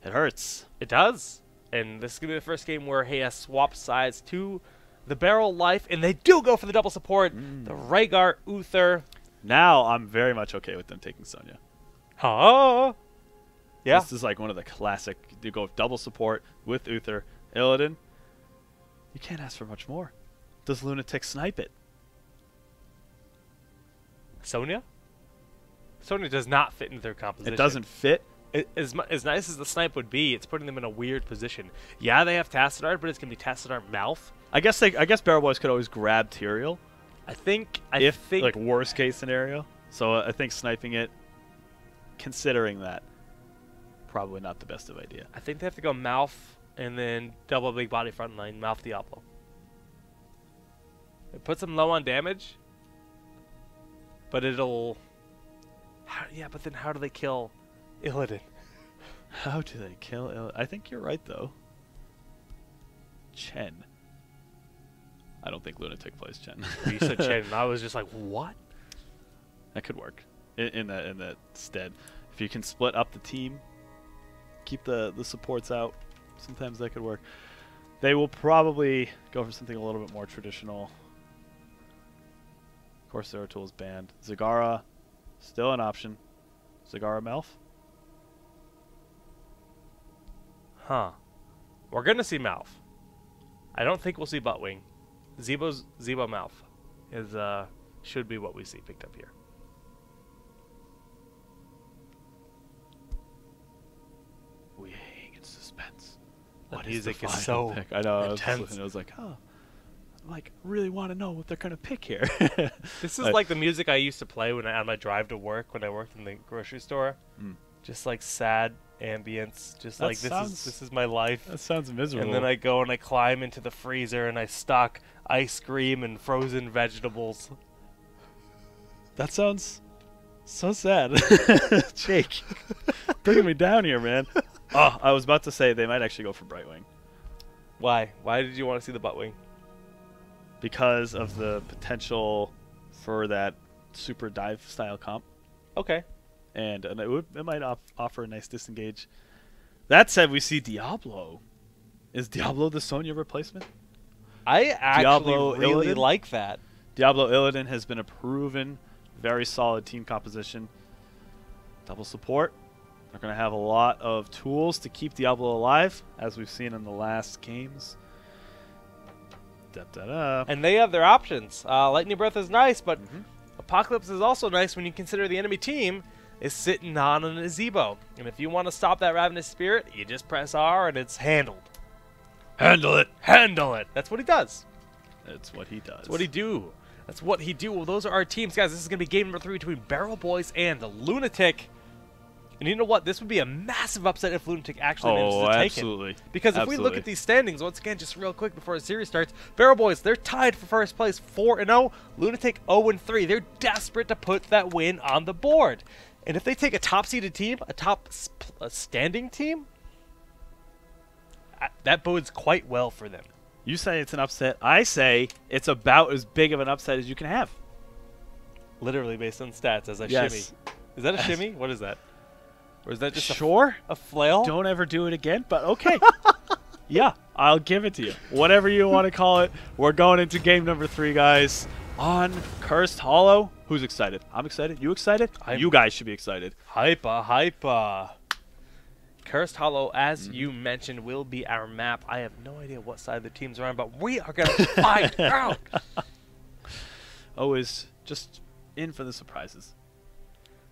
it hurts. It does. And this is going to be the first game where he has swapped sides to the Barrel Life, and they do go for the double support. The Rhaegar Uther. Now I'm very much okay with them taking Sonya. Huh? Yeah. This is like one of the classic, you go double support with Uther. Illidan, you can't ask for much more. Does Lunatic snipe it? Sonya? Sonya does not fit into their composition. It doesn't fit. As nice as the snipe would be, it's putting them in a weird position. Yeah, they have Tassadar, but it's going to be Tassadar Mouth. I guess Barrel Boys could always grab Tyrael. I think like worst case scenario. So I think sniping it, considering that, probably not the best of idea. I think they have to go Mouth and then double big body front line, Mouth Diablo. It puts them low on damage, but it'll... yeah, but then how do they kill Illidan? How do they kill Illidan? I think you're right, though. Chen. I don't think Lunatik plays Chen. You said Chen, and I was just like, what? That could work in that stead. If you can split up the team, keep the supports out, sometimes that could work. They will probably go for something a little bit more traditional. Of course, there are tools banned. Zagara, still an option. Zagara Melf. Huh. We're going to see Mouth. I don't think we'll see Buttwing. Zebo Mouth is should be what we see picked up here. Waiting in suspense. The music is so pick? I know. intense. I was like, oh, like really want to know what they're gonna pick here. This is like the music I used to play when on my drive to work when I worked in the grocery store. Just like sad ambience, just that like this is my life. That sounds miserable. And then I go and I climb into the freezer and I stock ice cream and frozen vegetables. That sounds so sad. Jake, bringing me down here, man. Oh, I was about to say they might actually go for Brightwing. Why? Why did you want to see the Buttwing? Because of the potential for that super dive style comp. Okay. And it might offer a nice disengage. That said, we see Diablo. Is Diablo the Sonya replacement? I actually really Illidan? like that. Diablo Illidan has been a proven, very solid team composition. Double support. They're going to have a lot of tools to keep Diablo alive, as we've seen in the last games. And they have their options. Lightning Breath is nice, but Apocalypse is also nice when you consider the enemy team is sitting on an Azebo. And if you want to stop that Ravenous Spirit, you just press R and it's handled. Handle it. Handle it. That's what he does. That's what he does. That's what he do. That's what he do. Well, those are our teams, guys. This is going to be game number 3 between Barrel Boys and the Lunatic. And you know what? This would be a massive upset if Lunatic actually manages to take it. Because if we look at these standings, once again, just real quick before the series starts, Barrel Boys, they're tied for first place, 4-0. Lunatic 0-3. They're desperate to put that win on the board. And if they take a top-seeded team, a standing team, that bodes quite well for them. You say it's an upset. I say it's about as big of an upset as you can have. Literally based on stats as I shimmy. Is that a shimmy? What is that? Or is that just a flail? Don't ever do it again, but okay. Yeah, I'll give it to you. Whatever you want to call it. We're going into game number 3, guys, on Cursed Hollow. Who's excited? I'm excited. You excited? You guys should be excited. Hypa. Cursed Hollow, as you mentioned, will be our map. I have no idea what side the teams are on, but we are going to find out. Always just in for the surprises.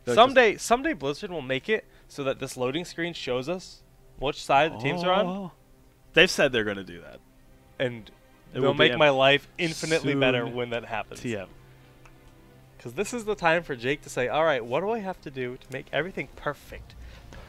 Someday Blizzard will make it so that this loading screen shows us which side the teams are on. They've said they're going to do that. And it'll make my life infinitely better when that happens. TM. Because this is the time for Jake to say, all right, what do I have to do to make everything perfect?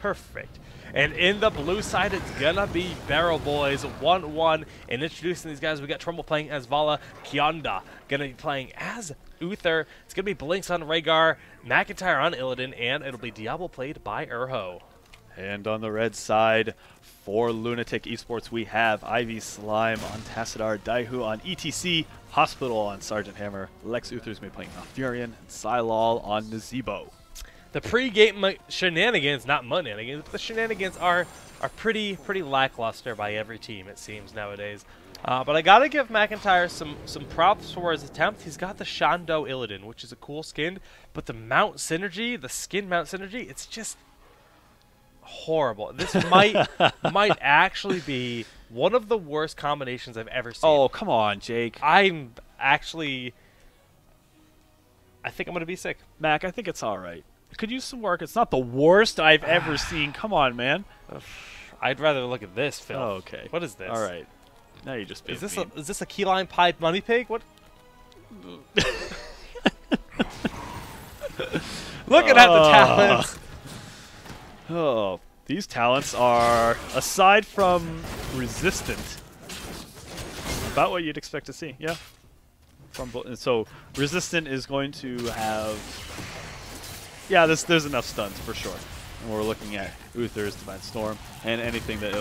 Perfect. And in the blue side, it's going to be Barrel Boys 1-1. And introducing these guys, we got Trumbull playing as Vala. Kionda going to be playing as Uther. It's going to be Blinks on Rhaegar, McIntyre on Illidan, and it'll be Diablo played by Urho. And on the red side, for Lunatic Esports, we have Ivy Slime on Tassadar, Daihu on ETC, Hospital on Sergeant Hammer, Lex Uther's going to be playing Malfurion, and Silal on Nazebo. The pre-game shenanigans, not shenanigans, but the shenanigans are pretty lackluster by every team, it seems, nowadays. But I got to give McIntyre some props for his attempt. He's got the Shondo Illidan, which is a cool skin, but the mount synergy, the skin mount synergy, it's just horrible. This might actually be one of the worst combinations I've ever seen. Oh, come on, Jake. I think I'm going to be sick. Mac, I think it's all right. could use some work. It's not the worst I've ever seen. Come on, man. I'd rather look at this, Phil. Oh, okay. What is this? All right. Now you just is this a key lime pipe money pig? What? Looking at the talents. Oh, these talents are, aside from resistant, about what you'd expect to see. Yeah. So resistant is going to have, yeah, there's enough stuns for sure. And we're looking at Uther's Divine Storm and anything that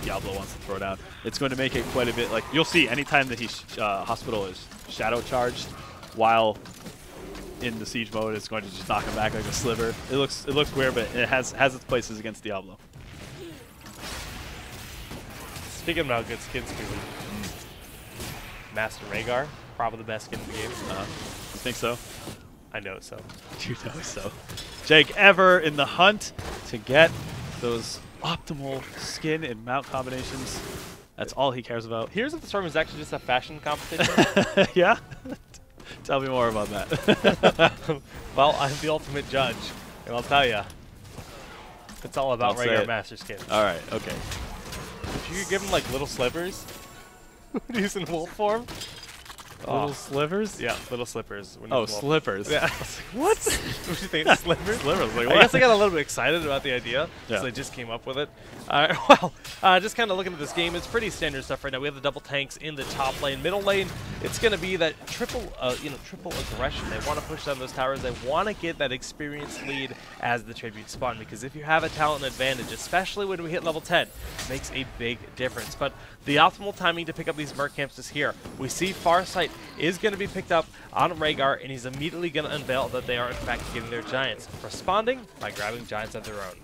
Diablo wants to throw down. It's going to make it quite a bit, like, you'll see anytime that he's Hospital is shadow charged while in the siege mode, it's going to just knock him back like a sliver. It looks weird, but it has its places against Diablo. Speaking about good skins, Master Rhaegar, probably the best skin in the game. You think so? I know so. You know so. Jake ever in the hunt to get those optimal skin and mount combinations. That's all he cares about. Here's if the Storm is actually just a fashion competition. Yeah? Tell me more about that. Well, I'm the ultimate judge, and I'll tell you, it's all about Rhaegar Master Skin. All right, okay. If you could give him like little slivers, he's in wolf form. Little slivers? Yeah, little slippers. Oh, slippers. Yeah. What? What do you think? Slivers? Slivers. Like, I guess I got a little bit excited about the idea, so I just came up with it. Well, just kind of looking at this game, it's pretty standard stuff right now. We have the double tanks in the top lane. Middle lane, it's going to be that triple aggression. They want to push down those towers. They want to get that experience lead as the tribute spawn, because if you have a talent advantage, especially when we hit level 10, it makes a big difference. But the optimal timing to pick up these merc camps is here. We see Farsight is going to be picked up on Rhaegar, and he's immediately going to unveil that they are in fact getting their giants, responding by grabbing giants of their own.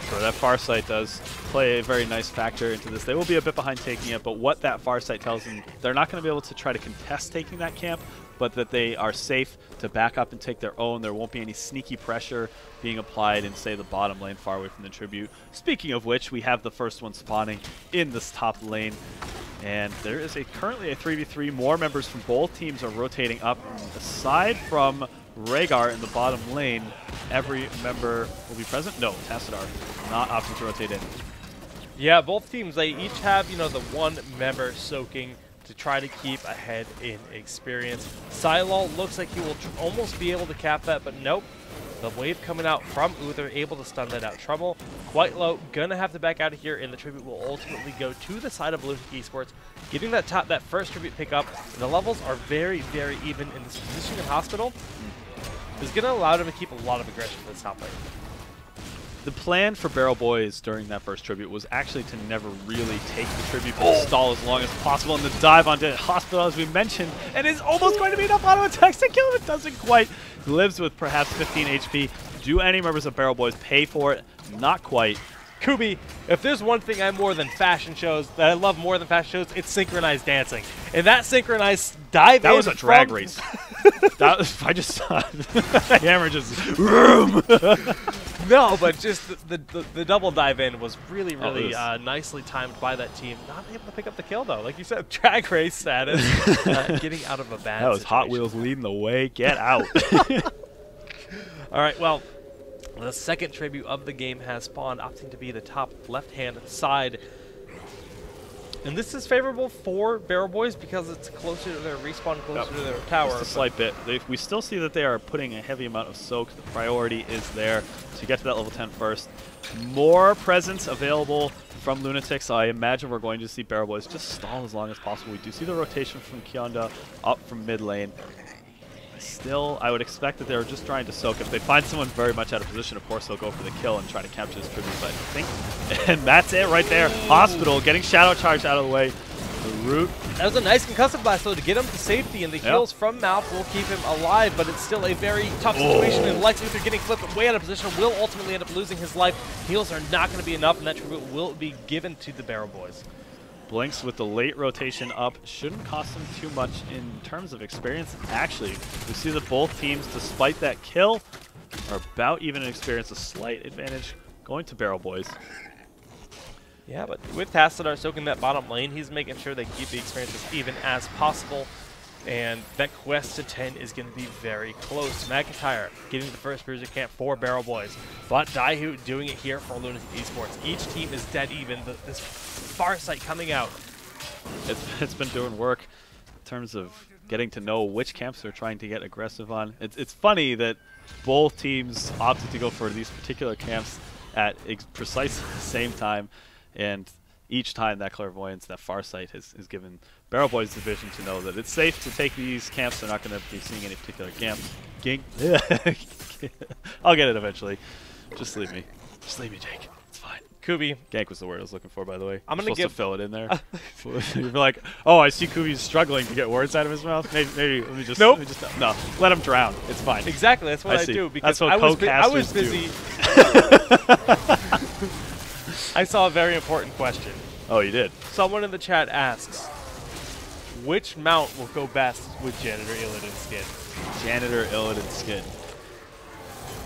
So that Farsight does play a very nice factor into this. They will be a bit behind taking it, but what that Farsight tells them, they're not going to be able to try to contest taking that camp, but that they are safe to back up and take their own. There won't be any sneaky pressure being applied in, say, the bottom lane far away from the tribute. Speaking of which, we have the first one spawning in this top lane. And there is currently a 3v3. More members from both teams are rotating up. Aside from Rhaegar in the bottom lane, every member will be present. No, Tassadar not opting to rotate in. Yeah, both teams, they each have, the one member soaking to try to keep ahead in experience. Silal looks like he will almost be able to cap that, but nope. The wave coming out from Uther, able to stun that out. Trouble quite low, gonna have to back out of here, and the tribute will ultimately go to the side of Lunatik Esports, getting that first tribute pick up. The levels are very, very even in this position in Hospital. Is gonna allow them to keep a lot of aggression for this top lane. The plan for Barrel Boys during that first tribute was actually to never really take the tribute, but stall as long as possible, and the dive onto Hospital, as we mentioned, and is almost going to be enough auto attacks to kill him. It doesn't quite. Lives with perhaps 15 HP. Do any members of Barrel Boys pay for it? Not quite. Kubi, if there's one thing I love more than fashion shows, it's synchronized dancing. And that synchronized dive that was a drag race. I just saw the hammer just No, but just the double dive in was really nicely timed by that team. Not able to pick up the kill though, like you said, drag race status, getting out of a bad. That was situation. Hot Wheels leading the way. Get out. All right, well. The second tribute of the game has spawned, opting to be the top left-hand side. And this is favorable for Barrel Boys because it's closer to their respawn, closer to their tower. Just a slight bit. We still see that they are putting a heavy amount of soak. The priority is there to get to that level 10 first. More presence available from Lunatic, so I imagine we're going to see Barrel Boys just stall as long as possible. We do see the rotation from Kyonda up from mid lane. Still, I would expect that they're just trying to soak. If they find someone very much out of position, of course they'll go for the kill and try to capture this tribute. But I think, and that's it right there. Hospital getting shadow charged out of the way. The root. That was a nice concussive blast, though, to get him to safety, and the heals from Mouth will keep him alive, but it's still a very tough situation, and Lex Luthor getting flipped way out of position will ultimately end up losing his life. Heals are not going to be enough, and that tribute will be given to the Barrel Boys. Blinks with the late rotation up shouldn't cost them too much in terms of experience. Actually, we see that both teams, despite that kill, are about even in experience. A slight advantage going to Barrel Boys. Yeah, but with Tassadar soaking that bottom lane, he's making sure they keep the experience as even as possible. And that quest to 10 is going to be very close. McIntyre getting the first bruiser camp for Barrel Boys, but Daihu doing it here for Lunatic Esports. Each team is dead even. This Farsight coming out. It's been doing work in terms of getting to know which camps they're trying to get aggressive on. It's funny that both teams opted to go for these particular camps at precisely the same time, and each time that clairvoyance, that Farsight has given Barrel Boys division to know that it's safe to take these camps. They're not going to be seeing any particular camps. I'll get it eventually. Just leave me. Just leave me, Jake. It's fine. Kubi. Gank was the word I was looking for, by the way. I'm going to fill it in there. You're like, oh, I see Kubi's struggling to get words out of his mouth. Maybe let me just. Nope. No, let him drown. It's fine. Exactly. That's what I do. Because that's what I was co-casters busy. I saw a very important question. Oh, you did? Someone in the chat asks, which mount will go best with Janitor Illidan skin? Janitor Illidan skin.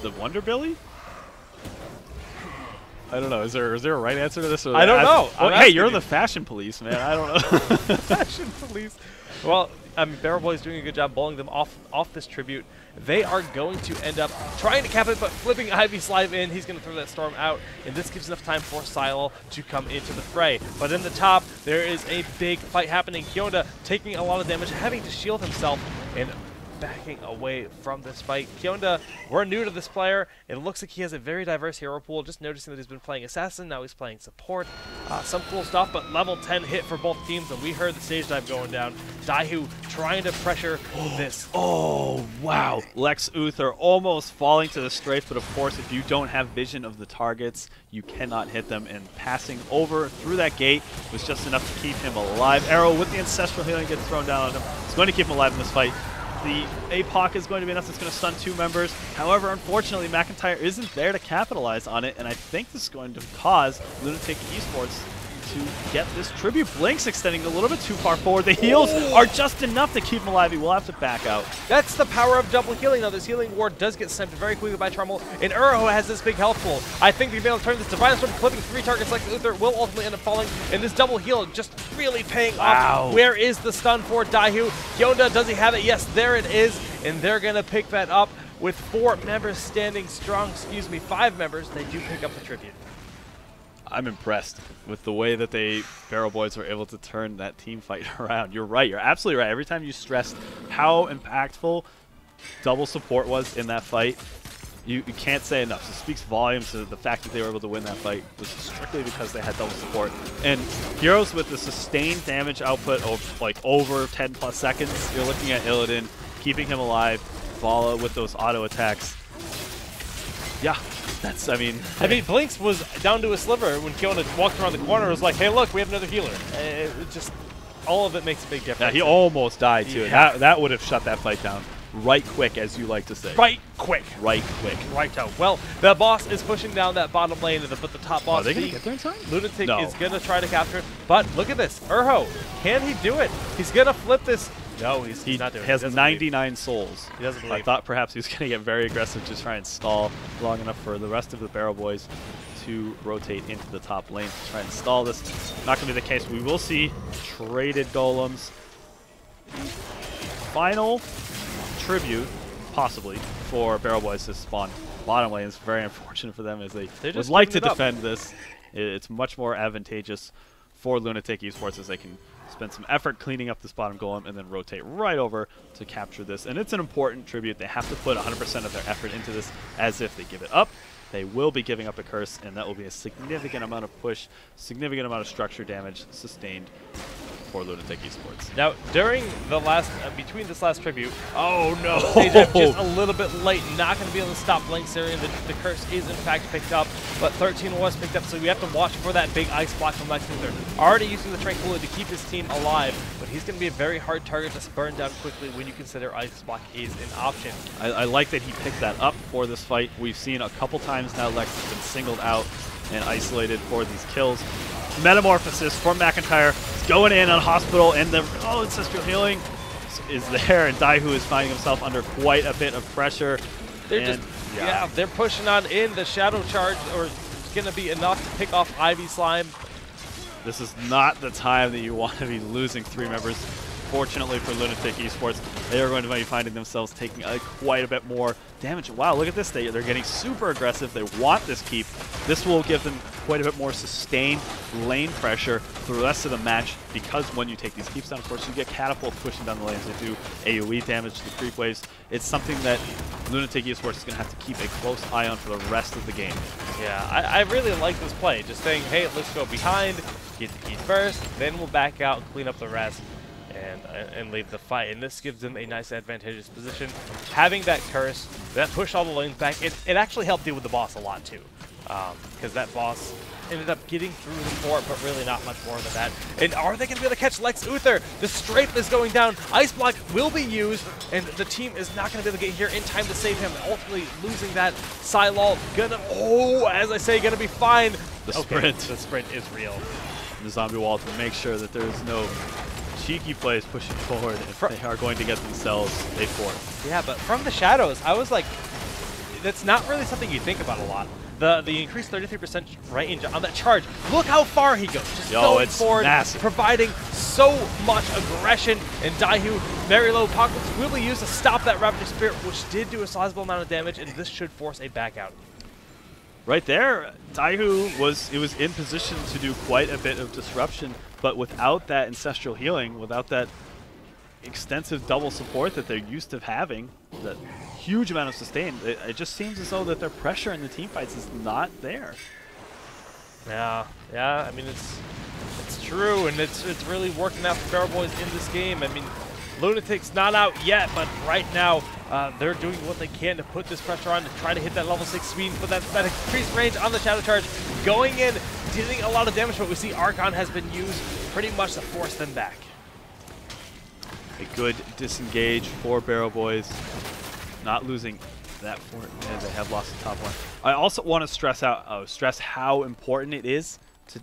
The Wonder Billy? I don't know. Is there a right answer to this? Or I don't know. Well, hey, you're the fashion police, man. I don't know. Fashion police. Well, Barrel Boy's doing a good job bowling them off this tribute. They are going to end up trying to cap it, but flipping Ivy Slime in. He's going to throw that storm out, and this gives enough time for Silo to come into the fray. But in the top, there is a big fight happening. Kyonda taking a lot of damage, having to shield himself, and backing away from this fight. Kyonda, we're new to this player. It looks like he has a very diverse hero pool. Just noticing that he's been playing Assassin, now he's playing Support. Some cool stuff, but level 10 hit for both teams, and we heard the stage dive going down. Daihu trying to pressure this. Oh, wow. Lex Uther almost falling to the strafe, but of course, if you don't have vision of the targets, you cannot hit them, and passing over through that gate was just enough to keep him alive. Arrow with the Ancestral Healing gets thrown down on him. It's going to keep him alive in this fight. The APOC is going to be enough that's going to stun 2 members. However, unfortunately, McIntyre isn't there to capitalize on it, and I think this is going to cause Lunatic Esports to get this tribute. Blink's extending a little bit too far forward. The heals are just enough to keep him alive. He will have to back out. That's the power of double healing. Now, this healing ward does get sniped very quickly by Charmel, and Uro has this big health pool. I think they've been able to turn this Divine Storm, clipping 3 targets like Uther will ultimately end up falling, and this double heal just really paying off. Where is the stun for Daihu? Kyonda, does he have it? Yes, there it is, and they're going to pick that up with 4 members standing strong. 5 members. They do pick up the tribute. I'm impressed with the way that Barrel Boys were able to turn that team fight around. You're right. You're absolutely right. Every time you stressed how impactful double support was in that fight, you can't say enough. It speaks volumes to the fact that they were able to win that fight was strictly because they had double support. And Heroes with the sustained damage output of like over 10 plus seconds, you're looking at Illidan, keeping him alive, Vala with those auto attacks. Yeah. That's, I mean, Blinks was down to a sliver when Kyona walked around the corner and was like, hey, look, we have another healer. Just, all of it makes a big difference. Yeah, he almost died, too. Yeah. That would have shut that fight down right quick, as you like to say. Right quick. Right quick. Right out. Well, the boss is pushing down that bottom lane, but the top boss, are they going to get there in time? Lunatic is going to try to capture it. But look at this. Urho, can he do it? He's going to flip this. No, he's not doing it. He has 99 souls. He doesn't believe. I thought perhaps he was going to get very aggressive to try and stall long enough for the rest of the Barrel Boys to rotate into the top lane to try and stall this. Not going to be the case. We will see traded golems. Final tribute, possibly, for Barrel Boys to spawn bottom lane. It's very unfortunate for them as they would like to defend this. It's much more advantageous for Lunatic Esports as they can spend some effort cleaning up this bottom golem and then rotate right over to capture this. And it's an important tribute. They have to put 100% of their effort into this, as if they give it up, they will be giving up a curse, and that will be a significant amount of push, significant amount of structure damage sustained for Lunatic Esports. Now, during the last, between this last tribute, oh no, stage dive just a little bit late, not going to be able to stop Blink's area. The curse is in fact picked up, but 13 was picked up, so we have to watch for that big ice block from Lex Luthor. Already using the Tranquility to keep his team alive, but he's going to be a very hard target to burn down quickly when you consider ice block is an option. I like that he picked that up for this fight. We've seen a couple times now Lex has been singled out and isolated for these kills. Metamorphosis from McIntyre is going in on Hospital, and the Ancestral Healing is there, and Daihu is finding himself under quite a bit of pressure. They're they're pushing on in. The Shadow Charge is going to be enough to pick off Ivy Slime. This is not the time that you want to be losing 3 members unfortunately for Lunatik Esports, they are going to be finding themselves taking quite a bit more damage. Wow, look at this. They're getting super aggressive. They want this keep. This will give them quite a bit more sustained lane pressure for the rest of the match, because when you take these keeps down, of course, you get catapults pushing down the lanes. They do AoE damage to the creep waves. It's something that Lunatik Esports is going to have to keep a close eye on for the rest of the game. Yeah, I really like this play. Just saying, hey, let's go behind, get the key first, then we'll back out, clean up the rest, and leave the fight. And this gives them a nice advantageous position. Having that curse, that pushed all the lanes back, it actually helped deal with the boss a lot too. Because that boss ended up getting through the fort, but really not much more than that. And are they going to be able to catch Lex Uther? The strafe is going down. Ice Block will be used, and the team is not going to be able to get here in time to save him. Ultimately losing that. Psylol gonna, as I say, gonna be fine. The sprint. The sprint is real. The zombie wall to make sure that there is no cheeky plays pushing forward if they are going to get themselves a fort. Yeah, but from the shadows, I was like, that's not really something you think about a lot. The increased 33% range on that charge. Look how far he goes. Just going forward, massive. Providing so much aggression. And Daihu, very low pockets, will be used to stop that Ravenous Spirit, which did do a sizable amount of damage, and this should force a back out. Right there, Daihu was in position to do quite a bit of disruption, but without that ancestral healing, without that extensive double support that they're used to having, that huge amount of sustain, it just seems as though that their pressure in the team fights is not there. Yeah, I mean, it's true, and it's really working out for Barrel Boys in this game. I mean, Lunatic's not out yet, but right now they're doing what they can to put this pressure on to try to hit that level 6 speed, but that increased range on the Shadow Charge going in, dealing a lot of damage, but we see Archon has been used pretty much to force them back. A good disengage for Barrel Boys, not losing that fort, and they have lost the top one. I also want to stress how important it is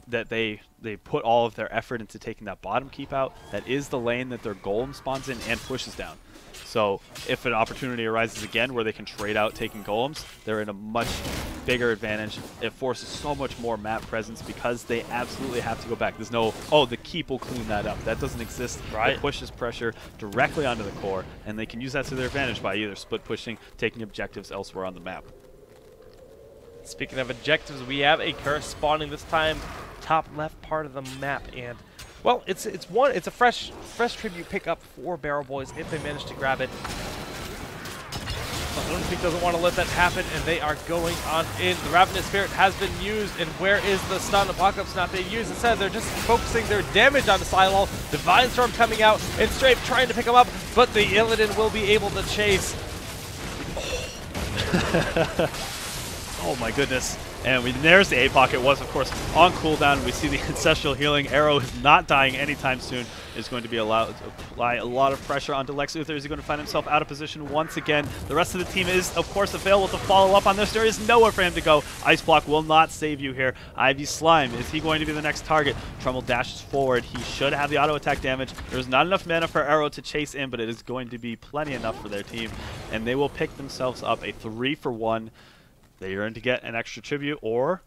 that they put all of their effort into taking that bottom keep out. That is the lane that their golem spawns in and pushes down. So if an opportunity arises again where they can trade out taking golems, they're in a much bigger advantage. It forces so much more map presence because they absolutely have to go back. There's no, oh, the keep will clean that up. That doesn't exist. Right. It pushes pressure directly onto the core, and they can use that to their advantage by either split pushing, taking objectives elsewhere on the map. Speaking of objectives, we have a curse spawning this time top left part of the map, and well, it's a fresh tribute pickup for Barrel Boys if they manage to grab it. But Lunatic doesn't want to let that happen, and they are going on in. The Ravenous Spirit has been used, and where is the stun? Apocalypse not being used. Instead, they're just focusing their damage on the Psylol. Divine Storm coming out, and Strafe trying to pick him up, but the Illidan will be able to chase. Oh my goodness. And there's the A-Pocket. Was, of course, on cooldown. We see the Ancestral Healing. Arrow is not dying anytime soon. Is going to be allowed to apply a lot of pressure onto Lex Uther. Is he going to find himself out of position once again? The rest of the team is, of course, available to follow up on this. There is nowhere for him to go. Ice Block will not save you here. Ivy Slime, is he going to be the next target? Trumbull dashes forward. He should have the auto attack damage. There's not enough mana for Arrow to chase in, but it is going to be plenty enough for their team. And they will pick themselves up a 3-for-1. They earn to get an extra tribute, or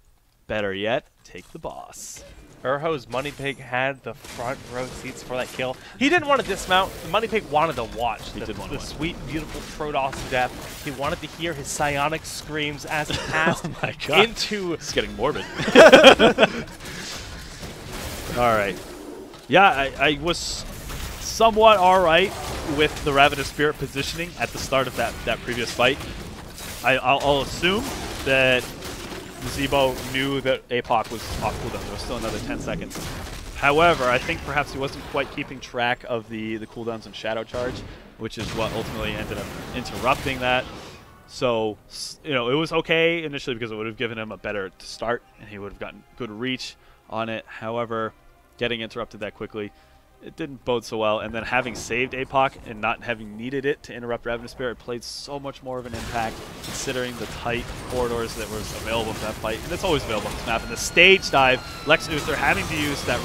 better yet, take the boss. Urho's Money Pig had the front row seats for that kill. He didn't want to dismount. The Money Pig wanted to watch the sweet, beautiful Trodos death. He wanted to hear his psionic screams as he passed into... It's getting morbid. All right. Yeah, I was somewhat all right with the Ravenous Spirit positioning at the start of that previous fight. I'll assume that Zebo knew that APOC was off cooldown. There was still another 10 seconds. However, I think perhaps he wasn't quite keeping track of the cooldowns and Shadow Charge, which is what ultimately ended up interrupting that. So, you know, it was okay initially because it would have given him a better start, and he would have gotten good reach on it. However, getting interrupted that quickly, it didn't bode so well, and then having saved APOC and not having needed it to interrupt Ravenous Spirit played so much more of an impact, considering the tight corridors that was available for that fight, and it's always available on this map. And the stage dive, Lex Uther having to use that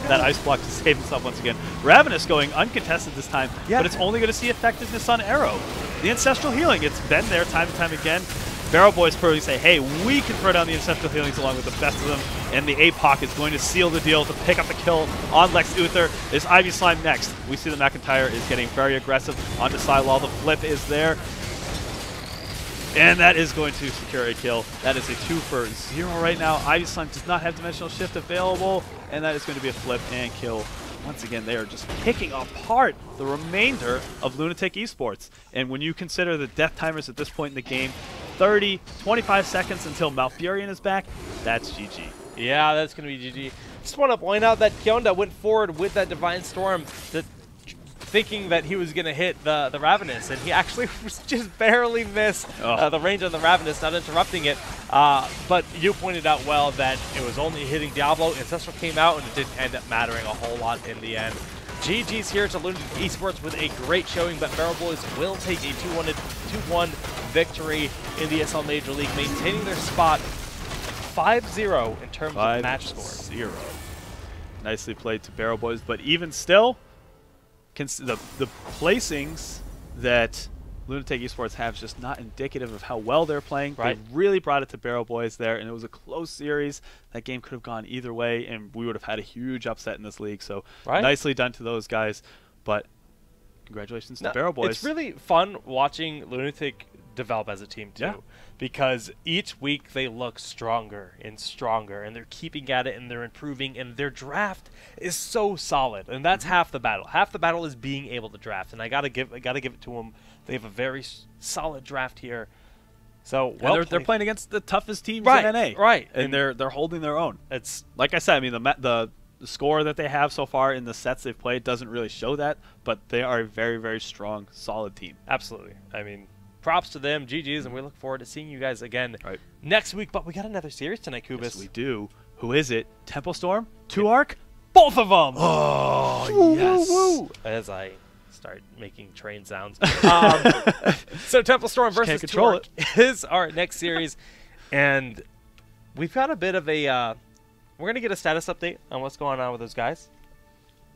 that Ice Block to save himself once again. Ravenous going uncontested this time, but it's only going to see effectiveness on Arrow. The Ancestral Healing, it's been there time and time again. Barrel Boys probably say, hey, we can throw down the Ancestral Healings along with the best of them, and the APOC is going to seal the deal to pick up the kill on Lex Uther. Is Ivy Slime next? We see that McIntyre is getting very aggressive onto Sidewall. The flip is there. And that is going to secure a kill. That is a 2 for 0 right now. Ivy Slime does not have Dimensional Shift available, and that is going to be a flip and kill. Once again, they are just picking apart the remainder of Lunatic Esports. And when you consider the death timers at this point in the game, 30, 25 seconds until Malfurion is back, that's GG. Yeah, that's going to be GG. Just want to point out that Kyonda went forward with that Divine Storm, thinking that he was going to hit the Ravenous, and he actually just barely missed the range on the Ravenous, not interrupting it. But you pointed out well that it was only hitting Diablo. Ancestral came out, and it didn't end up mattering a whole lot in the end. GG's here to Lunatic Esports with a great showing, but Barrel Boys will take a 2-1 victory in the ESL Major League, maintaining their spot 5-0 in terms of match score. 5-0. Nicely played to Barrel Boys, but even still, the placings that Lunatic Esports have is just not indicative of how well they're playing. Right. They really brought it to Barrel Boys there, and it was a close series. That game could have gone either way, and we would have had a huge upset in this league. So nicely done to those guys, but congratulations to Barrel Boys. It's really fun watching Lunatic develop as a team too, because each week they look stronger and stronger, and they're keeping at it, and they're improving, and their draft is so solid, and that's half the battle. Half the battle is being able to draft, and I gotta give it to them. They have a very solid draft here. So they're playing against the toughest teams in NA, and they're holding their own. It's like I said. I mean, the score that they have so far in the sets they've played doesn't really show that, but they are a very, very strong, solid team. Absolutely. I mean, props to them, GG's, and we look forward to seeing you guys again next week. But we got another series tonight, Kubus. Yes, we do. Who is it? Temple Storm? 2-Arc? Both of them! Oh, yes. Woo. As I start making train sounds. So Temple Storm versus 2-Arc is our next series. And we've got a bit of a... we're going to get a status update on what's going on with those guys.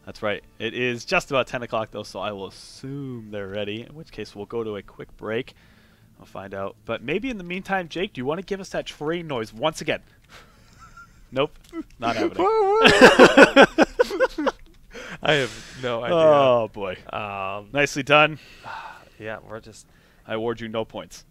That's right. It is just about 10 o'clock, though, so I will assume they're ready, in which case we'll go to a quick break. I'll find out. But maybe in the meantime, Jake, do you want to give us that train noise once again? Nope. Not happening. I have no idea. Oh, boy. Nicely done. Yeah, we're just... I award you no points.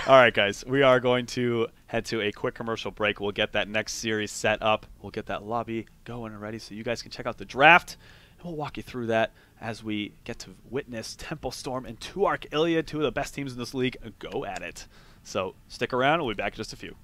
All right, guys. We are going to head to a quick commercial break. We'll get that next series set up. We'll get that lobby going and ready so you guys can check out the draft. And we'll walk you through that as we get to witness Temple Storm and 2-Arc Iliad, two of the best teams in this league, go at it. So stick around. We'll be back in just a few.